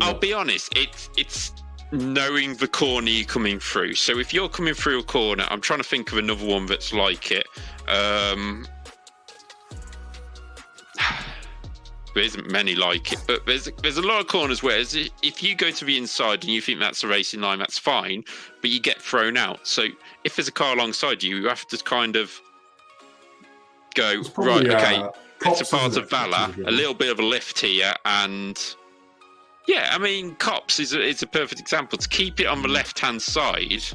I'll be honest. It's knowing the corner you're coming through. So if you're coming through a corner, I'm trying to think of another one that's like it. There isn't many like it, but there's a lot of corners where if you go to the inside and you think that's a racing line, that's fine, but you get thrown out. So if there's a car alongside you, you have to kind of go, right, okay, it's a part of Valor, a little bit of a lift here, and yeah, I mean, Cops is a perfect example. To keep it on the left-hand side, you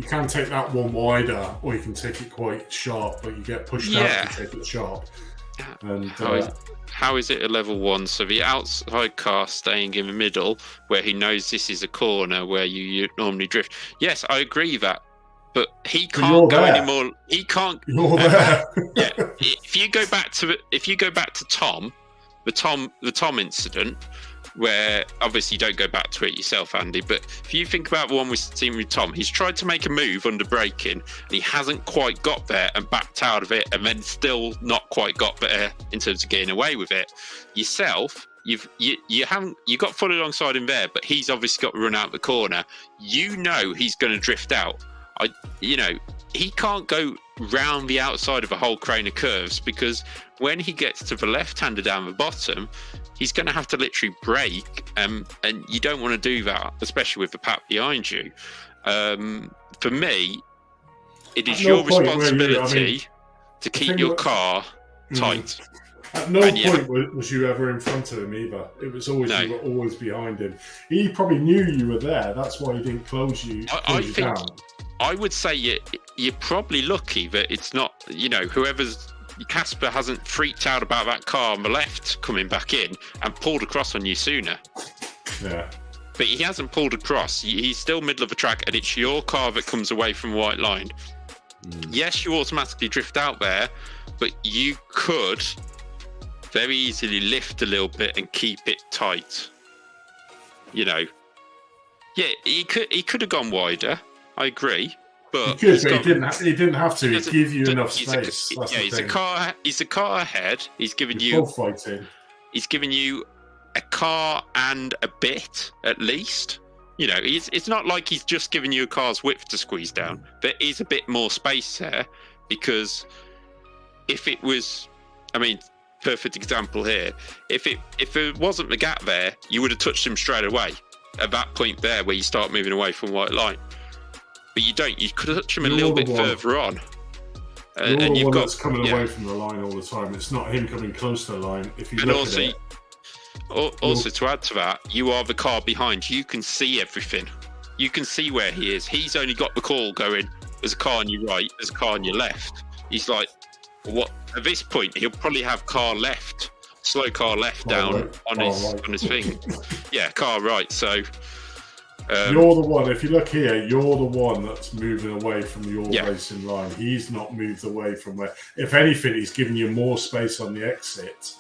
can take that one wider, or you can take it quite sharp, but you get pushed out to take it sharp. And how is it a level 1? So the outside car staying in the middle, where he knows this is a corner where you normally drift. Yes, I agree that, but he can't go anymore. He can't. You're there. Yeah. If you go back to Tom, the Tom incident, where obviously you don't go back to it yourself, Andy, but if you think about the one we've seen with Tom, he's tried to make a move under braking and he hasn't quite got there and backed out of it, and then still not quite got there in terms of getting away with it. Yourself, you got fully alongside him there, but he's obviously got to run out the corner. You know he's going to drift out. He can't go round the outside of a whole crane of curves, because when he gets to the left-hander down the bottom, he's going to have to literally brake, and you don't want to do that, especially with the pack behind you. For me, it is your responsibility to keep your car tight. At no point was you ever in front of him either. It was always you were always behind him. He probably knew you were there. That's why he didn't close you down. I would say you're probably lucky that it's not, Casper hasn't freaked out about that car on the left coming back in and pulled across on you sooner. Yeah. But he hasn't pulled across. He's still middle of the track, and it's your car that comes away from the white line. Yes, you automatically drift out there, but you could very easily lift a little bit and keep it tight. Yeah, he could have gone wider. I agree, but he didn't have to. He gave you enough space. He's a car ahead. He's given you a car and a bit at least. It's not like he's just giving you a car's width to squeeze down. There is a bit more space there, because if it was, perfect example here. If it wasn't the gap there, you would have touched him straight away at that point there where you start moving away from white line. But you don't. You could touch him a little bit further on. And you've got that's coming away from the line all the time. It's not him coming close to the line. If you look at it. Also, to add to that, you are the car behind. You can see everything. You can see where he is. He's only got the call going, there's a car on your right, there's a car on your left. He's like, what? At this point, he'll probably have slow car left down on his thing. Yeah, car right. So you're the one. If you look here, you're the one that's moving away from your racing line. He's not moved away from where. If anything, he's giving you more space on the exit,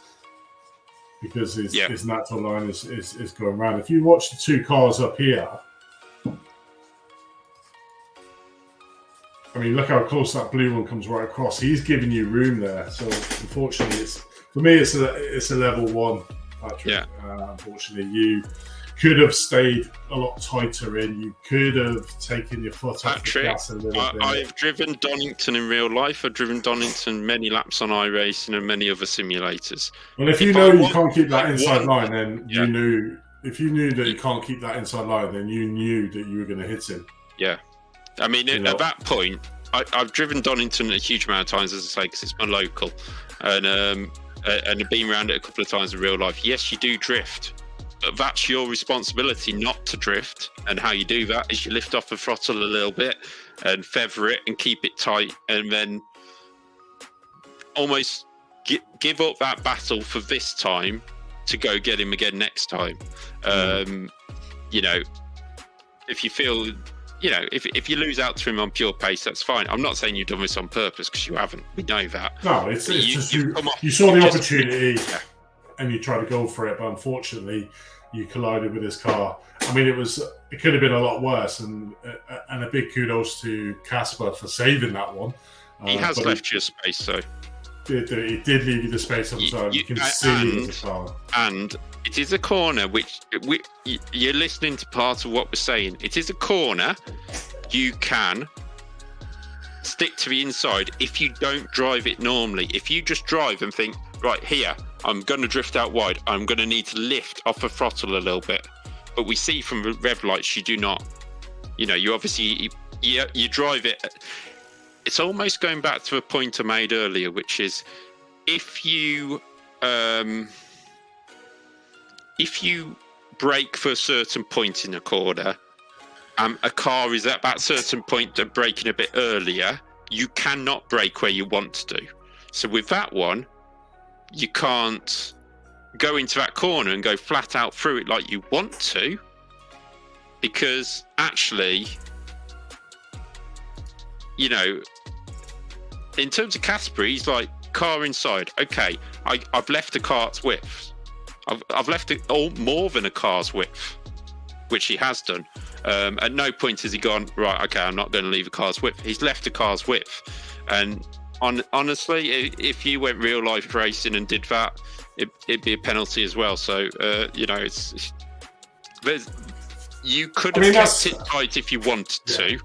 because his natural line is going round. If you watch the two cars up here, mean, look how close that blue one comes right across. He's giving you room there. So unfortunately, it's a level 1, Patrick. Yeah. Unfortunately, you could have stayed a lot tighter in. You could have taken your foot off the gas a little bit. I've driven Donington in real life. I've driven Donington many laps on iRacing and many other simulators. Well, if you can't keep that inside line, then you knew. If you knew that you can't keep that inside line, then you knew that you were going to hit him. Yeah. I mean, at that point, I've driven Donington a huge amount of times, as I say, because it's my local. And I've been around it a couple of times in real life. Yes, you do drift. But that's your responsibility not to drift. And how you do that is you lift off the throttle a little bit and feather it and keep it tight. And then almost give up that battle for this time to go get him again next time. You know, if you feel, you know, if you lose out to him on pure pace, that's fine. I'm not saying you've done this on purpose, because you haven't. We know that. No, it's just you saw the opportunity and you tried to go for it, but unfortunately you collided with his car. I mean, it could have been a lot worse, and a big kudos to Casper for saving that one. He has left you space, so. He did leave you the space on his own. You can see the car. And it is a corner, which you're listening to part of what we're saying. It is a corner. You can stick to the inside if you don't drive it normally. If you just drive and think, right here, I'm going to drift out wide, I'm going to need to lift off the throttle a little bit. But we see from the rev lights, you do not. You know, you obviously, you drive it. It's almost going back to a point I made earlier, which is if you brake for a certain point in a corner, a car is at that certain point of braking a bit earlier, you cannot brake where you want to do. So with that one, you can't go into that corner and go flat out through it like you want to, because actually, you know, in terms of Casper, he's like, car inside. Okay, I've left a car's width. I've left it more than a car's width, which he has done. At no point has he gone, right, okay, I'm not going to leave a car's width. He's left a car's width. And honestly, if you went real life racing and did that, it'd be a penalty as well. So, you know, you could have kept it tight if you wanted to.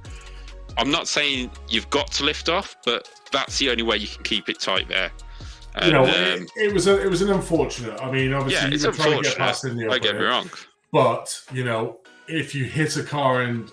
I'm not saying you've got to lift off, but that's the only way you can keep it tight there. And, you know, it was an unfortunate. I mean, obviously, it's you were trying to get unfortunate. past in the Don't get me wrong. But you know, if you hit a car and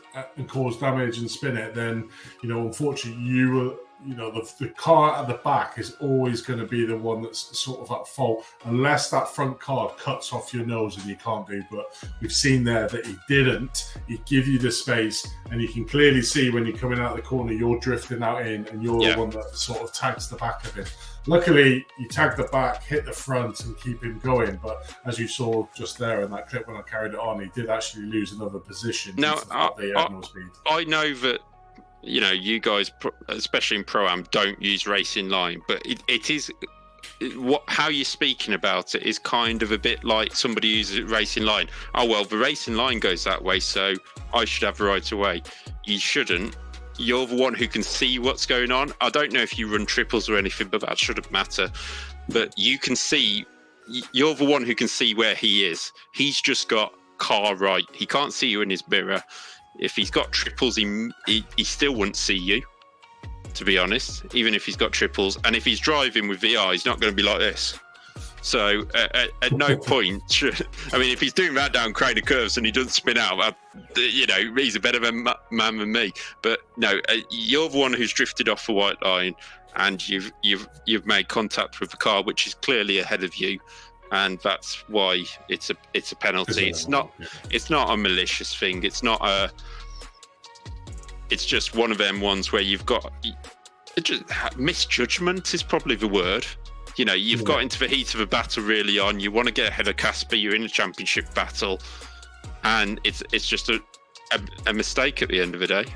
cause damage and spin it, then you know, unfortunately, the car at the back is always going to be the one that's sort of at fault, unless that front car cuts off your nose and you can't do. But we've seen there that he didn't. He give you the space, and you can clearly see when you're coming out of the corner, you're drifting out in, and you're the one that sort of tags the back of him. Luckily, you tag the back, hit the front, and keep him going. But as you saw just there in that clip when I carried it on, he did actually lose another position. Now, speed. I know that, you know, you guys, especially in Pro-Am, don't use racing line, but it is how you're speaking about it is kind of a bit like somebody uses racing line. Oh, well, the racing line goes that way, so I should have the right of way. You shouldn't. You're the one who can see what's going on. I don't know if you run triples or anything, but that shouldn't matter. But you can see, you're the one who can see where he is. He's just got car right. He can't see you in his mirror. If he's got triples, he still wouldn't see you, to be honest, even if he's got triples. And if he's driving with VR, he's not going to be like this. So at no point, I mean, if he's doing that down Crater curves and he doesn't spin out, you know, he's a better man than me. But no, you're the one who's drifted off the white line, and you've made contact with the car, which is clearly ahead of you. And that's why it's a penalty. It's not a malicious thing. It's just one of them ones where you've got misjudgment is probably the word. You know, you've got into the heat of a battle really on. You want to get ahead of Casper. You're in a championship battle, and it's just a mistake at the end of the day.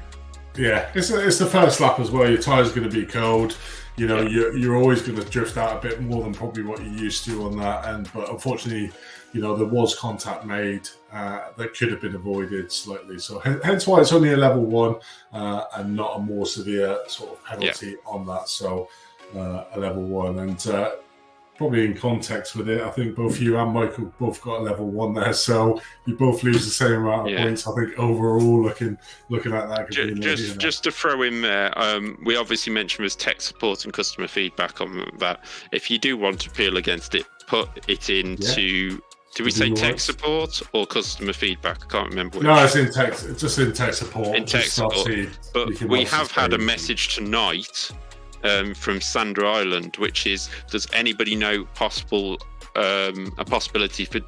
Yeah, it's the first lap as well. Your tyre's going to be cold. You know, you're always going to drift out a bit more than probably what you're used to on that. But unfortunately, there was contact made that could have been avoided slightly. So hence why it's only a level 1 and not a more severe sort of penalty on that. So a level 1, and probably in context with it, I think both you and Michael both got a level 1 there, so you both lose the same amount of points. I think overall, looking at that, just to throw in there, we obviously mentioned was tech support and customer feedback on that. If you do want to appeal against it, put it into. Do we say tech support or customer feedback? I can't remember which. No, it's in tech. It's just in tech support. In tech support. But we have had a message tonight from Sandra Island, which is: does anybody know a possibility for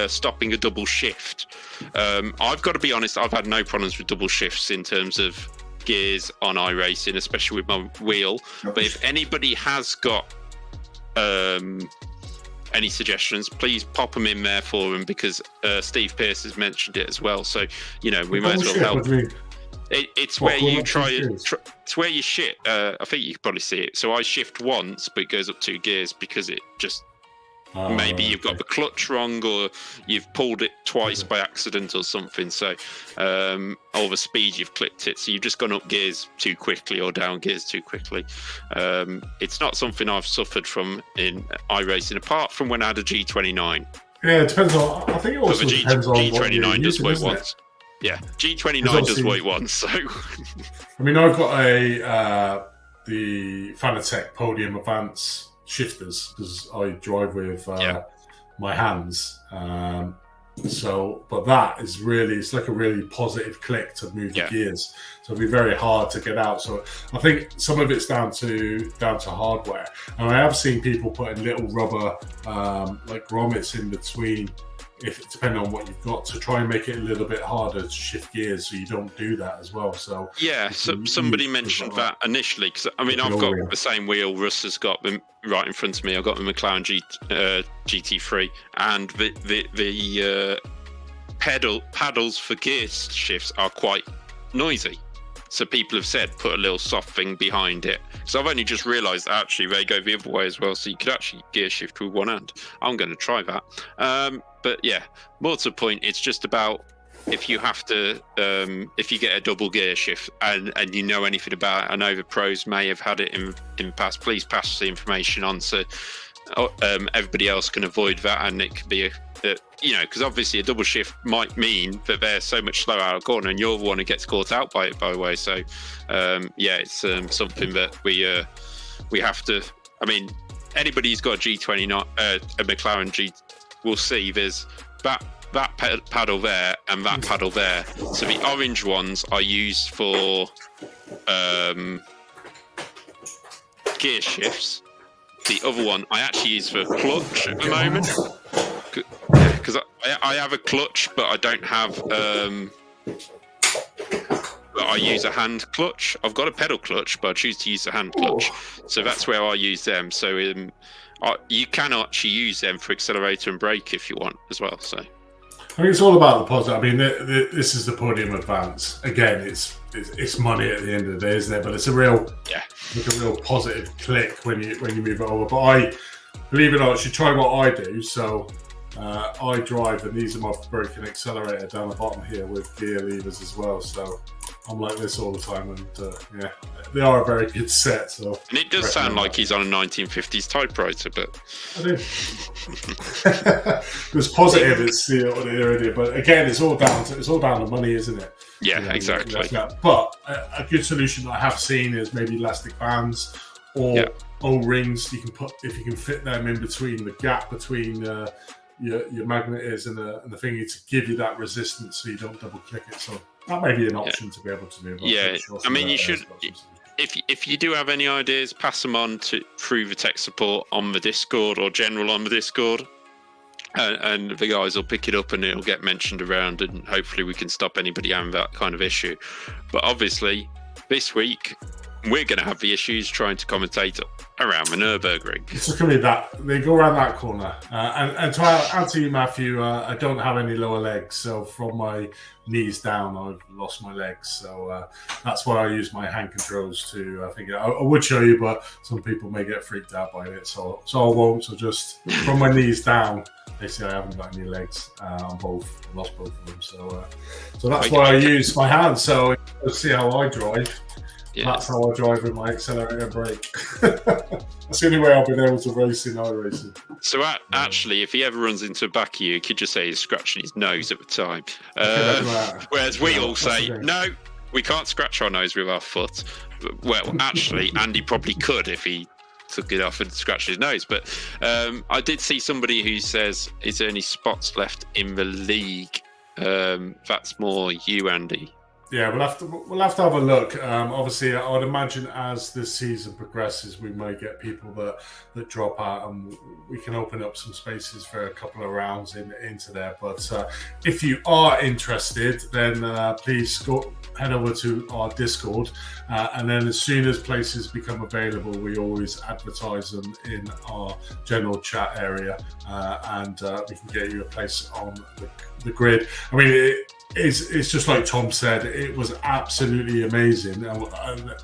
stopping a double shift? I've got to be honest, I've had no problems with double shifts in terms of gears on iRacing, especially with my wheel. But if anybody has got any suggestions, please pop them in there for them, because Steve Pearce has mentioned it as well. So we might as well help. It's where you it's where you shit. I think you can probably see it. So I shift once, but it goes up 2 gears because it just maybe you've got the clutch wrong, or you've pulled it twice by accident or something. So or the speed you've clicked it, so you've just gone up gears too quickly or down gears too quickly. It's not something I've suffered from in iRacing, apart from when I had a G29. Yeah, it depends on. I think it also depends on G29 does what it wants. Yeah, G29 does what it wants. So, I mean, I've got the Fanatec Podium Advance shifters because I drive with my hands. But that is really, it's like a really positive click to move the gears. So it'll be very hard to get out. So I think some of it's down to hardware. And I have seen people putting little rubber like grommets in between, depending on what you've got, to try and make it a little bit harder to shift gears, so you don't do that as well. So somebody mentioned that initially, because I mean I've got the same wheel Russ has got them right in front of me. I've got the McLaren GT3, and the paddles for gear shifts are quite noisy. So people have said put a little soft thing behind it. So I've only just realised that actually they go the other way as well. So you could actually gear shift with one hand. I'm going to try that. But yeah, more to the point, it's just about if you have to, if you get a double gear shift and you know anything about it. I know the pros may have had it in the past. Please pass the information on so everybody else can avoid that, and it could be because obviously a double shift might mean that they're so much slower out of corner and you're the one who gets caught out by it, by the way. So it's something that we have to. I mean, anybody who's got a G29, a McLaren G, will see there's that paddle there and that paddle there. So the orange ones are used for gear shifts. The other one I actually use for clutch at the moment, because I have a clutch, but I don't have. I use a hand clutch. I've got a pedal clutch, but I choose to use a hand clutch. So that's where I use them. So you can actually use them for accelerator and brake if you want as well. So I mean, it's all about the positive. I mean, this is the Podium Advance. Again, it's money at the end of the day, isn't it? But it's a real positive click when you move it over. But I, believe it or not, should try what I do. So I drive, and these are my brake and accelerator down the bottom here with gear levers as well. So I'm like this all the time, and they are a very good set. So, and it does sound like he's on a 1950s typewriter, but I do. It's positive. It's what the idea, but again, it's all down to money, isn't it? Yeah, exactly. But a good solution that I have seen is maybe elastic bands or O-rings. You can put, if you can fit them in between the gap between your magnet is and the thingy, to give you that resistance so you don't double click it. So that may be an option to be able to do. Yeah, I mean, you should. If you do have any ideas, pass them on through the tech support on the Discord or general on the Discord, and the guys will pick it up and it'll get mentioned around, and hopefully we can stop anybody having that kind of issue. But obviously, this week we're going to have the issues trying to commentate around the Nürburgring. It's just going to be that. They go around that corner. And to answer you, Matthew, I don't have any lower legs. So from my knees down, I've lost my legs. So that's why I use my hand controls to, I think I would show you, but some people may get freaked out by it. So I won't. So just from my knees down, they say I haven't got any legs on both. I lost both of them. So that's why I use my hands. So let's see how I drive. Yeah. That's how I drive with my accelerator brake. That's the only way I've been able to race in iRacing. So actually, if he ever runs into a back of you could just say he's scratching his nose at the time. Whereas we all say, no, we can't scratch our nose with our foot. Well, actually, Andy probably could if he took it off and scratched his nose. But I did see somebody who says, is there any spots left in the league? That's more you, Andy. Yeah, we'll have to have a look. Obviously, I would imagine as this season progresses, we may get people that drop out, and we can open up some spaces for a couple of rounds into there. But if you are interested, then please head over to our Discord, and then as soon as places become available, we always advertise them in our general chat area, and we can get you a place on the grid. I mean, it's just like Tom said, it was absolutely amazing, and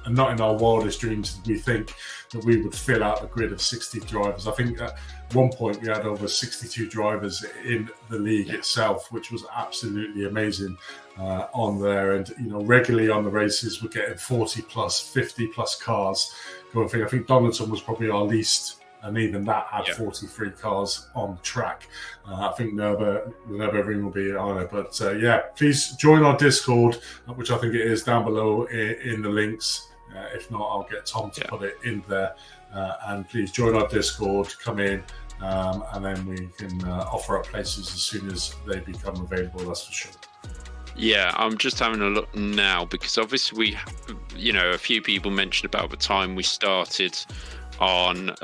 not in our wildest dreams did we think that we would fill out a grid of 60 drivers. I think at one point we had over 62 drivers in the league itself, which was absolutely amazing on there. And regularly on the races we're getting 40 plus, 50 plus cars going through. I think Donington was probably our least, and even that had 43 cars on track. I think the Nürburgring will be on it. But please join our Discord, which I think it is down below in the links. If not, I'll get Tom to put it in there. And please join our Discord, come in, and then we can offer up places as soon as they become available, that's for sure. Yeah, I'm just having a look now, because obviously a few people mentioned about the time we started on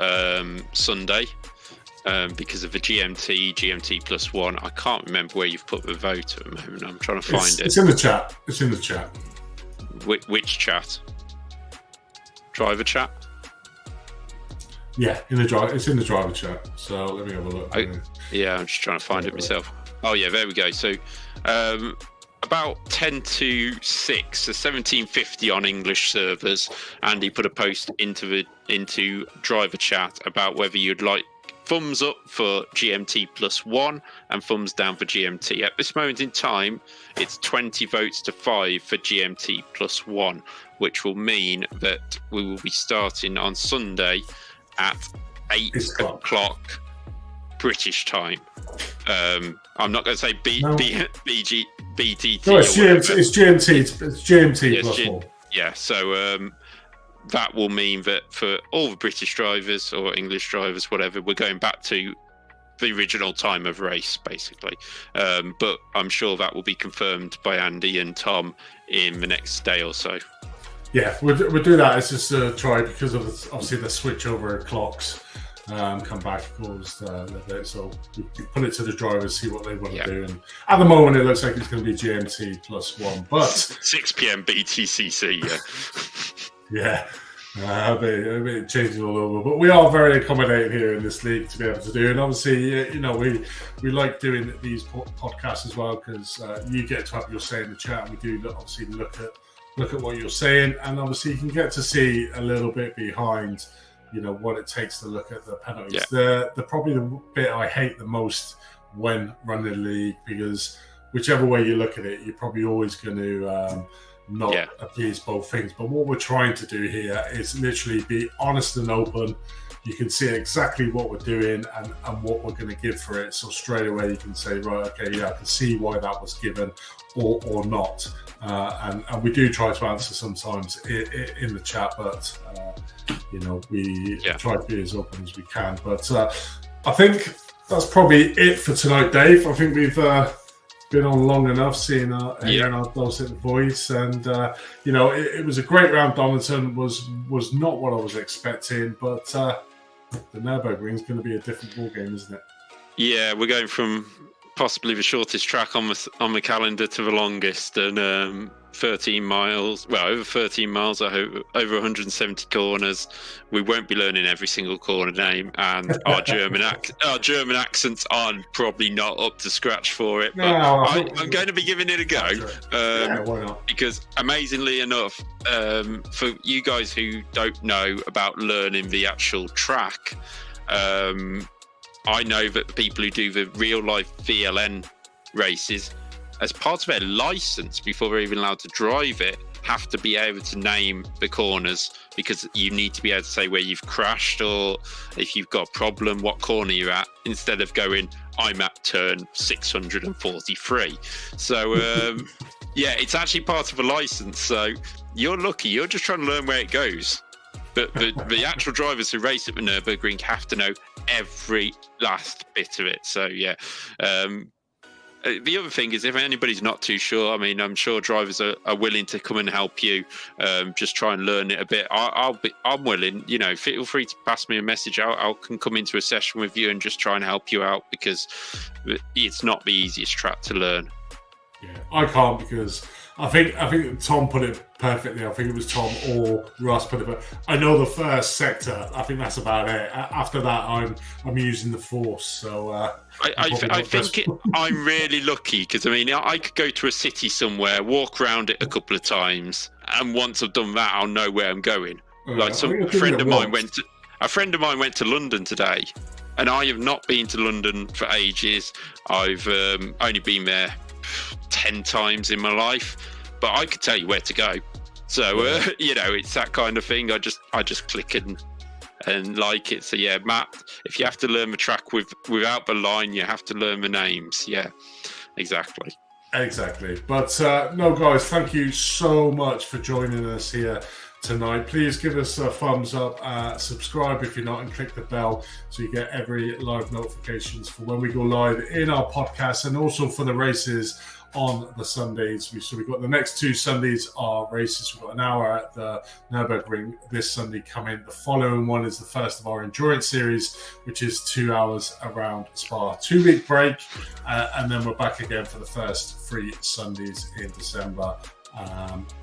Sunday because of the GMT plus one. I can't remember where you've put the vote at the moment. I'm trying to find it. It's in the chat. It's in the chat. Which chat? Driver chat? Yeah, it's in the driver chat. So let me have a look. I'm just trying to find it myself. Oh yeah, there we go. So about 10 to 6, so 1750 on English servers, Andy put a post into driver chat about whether you'd like thumbs up for GMT plus one and thumbs down for GMT. At this moment in time, it's 20 votes to 5 for GMT plus one, which will mean that we will be starting on Sunday at 8 o'clock British time. I'm not going to say BTT. No, it's GMT. It's GMT plus one. Yeah, so that will mean that for all the British drivers or English drivers, whatever, we're going back to the original time of race, basically. But I'm sure that will be confirmed by Andy and Tom in the next day or so. Yeah, we'll do that. It's just a try because of obviously the switch over clocks. Come back, of course, a bit. So we put it to the drivers, see what they want to do. And at the moment, it looks like it's going to be GMT plus one, but 6 p.m. BTCC. Yeah, a bit changing all over. But we are very accommodating here in this league to be able to do. And obviously, we like doing these podcasts as well because you get to have your say in the chat. And we do obviously look at what you're saying, and obviously you can get to see a little bit behind. What it takes to look at the penalties. The probably the bit I hate the most when running the league, because whichever way you look at it, you're probably always going to not appease both things. But what we're trying to do here is literally be honest and open. You can see exactly what we're doing and what we're going to give for it. So straight away you can say, right, okay, I can see why that was given or not. And we do try to answer sometimes in the chat, but we try to be as open as we can. But I think that's probably it for tonight, Dave. I think we've been on long enough, seeing our dulcet voice, and it was a great round. Donington was not what I was expecting, but the Nürburgring is going to be a different ball game, isn't it? Yeah, we're going from possibly the shortest track on the calendar to the longest, and 13 miles, well, over 13 miles, over 170 corners. We won't be learning every single corner name, and our German accents aren't probably not up to scratch for it. But I'm going to be giving it a go, why not? because amazingly enough, for you guys who don't know about learning the actual track, I know that the people who do the real life VLN races, as part of their license before they're even allowed to drive it, have to be able to name the corners, because you need to be able to say where you've crashed, or if you've got a problem, what corner you're at, instead of going, I'm at turn 643. So yeah, it's actually part of a license. So you're lucky, you're just trying to learn where it goes. But the actual drivers who race at the Nürburgring have to know every last bit of it. So yeah. The other thing is, if anybody's not too sure, I mean, I'm sure drivers are willing to come and help you, just try and learn it a bit. I'm willing, you know, feel free to pass me a message. I can come into a session with you and just try and help you out, because it's not the easiest track to learn. Yeah, I can't, because I think Tom put it perfectly. I think it was Tom or Russ put it. But I know the first sector. I think that's about it. After that, I'm using the Force. So I think I'm really lucky, because I mean, I could go to a city somewhere, walk around it a couple of times, and once I've done that, I'll know where I'm going. Like a friend of mine went to London today, and I have not been to London for ages. I've only been there 10 times in my life, but I could tell you where to go. So you know, it's that kind of thing. I just click and like it. So yeah, Matt, if you have to learn the track without the line, you have to learn the names. Yeah, exactly. But no, guys, thank you so much for joining us here tonight. Please give us a thumbs up, subscribe if you're not, and click the bell so you get every live notifications for when we go live in our podcast, and also for the races on the Sundays. We've got the next 2 Sundays are races. We've got an hour at the Nürburgring this Sunday coming. The following one is the first of our endurance series, which is 2 hours around Spa. 2-week break, and then we're back again for the first 3 Sundays in December.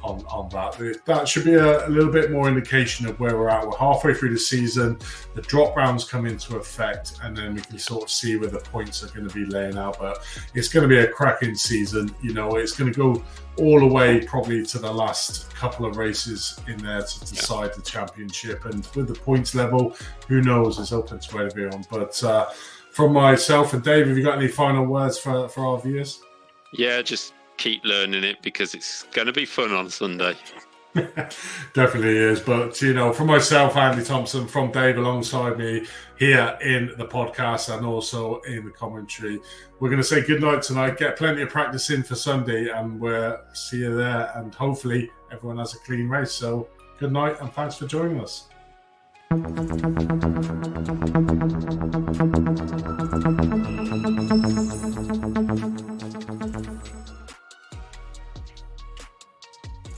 On that. That should be a little bit more indication of where we're at. We're halfway through the season. The drop rounds come into effect, and then we can sort of see where the points are going to be laying out. But it's going to be a cracking season. You know, it's going to go all the way probably to the last couple of races in there to decide the championship. And with the points level, who knows? It's open to everyone. But from myself and Dave, have you got any final words for our viewers? Yeah, just keep learning it, because it's going to be fun on Sunday. Definitely is. But you know, from myself, Andy Thompson, from Dave alongside me here in the podcast and also in the commentary, we're going to say good night tonight. Get plenty of practice in for Sunday, and we'll see you there, and hopefully everyone has a clean race. So good night, and thanks for joining us.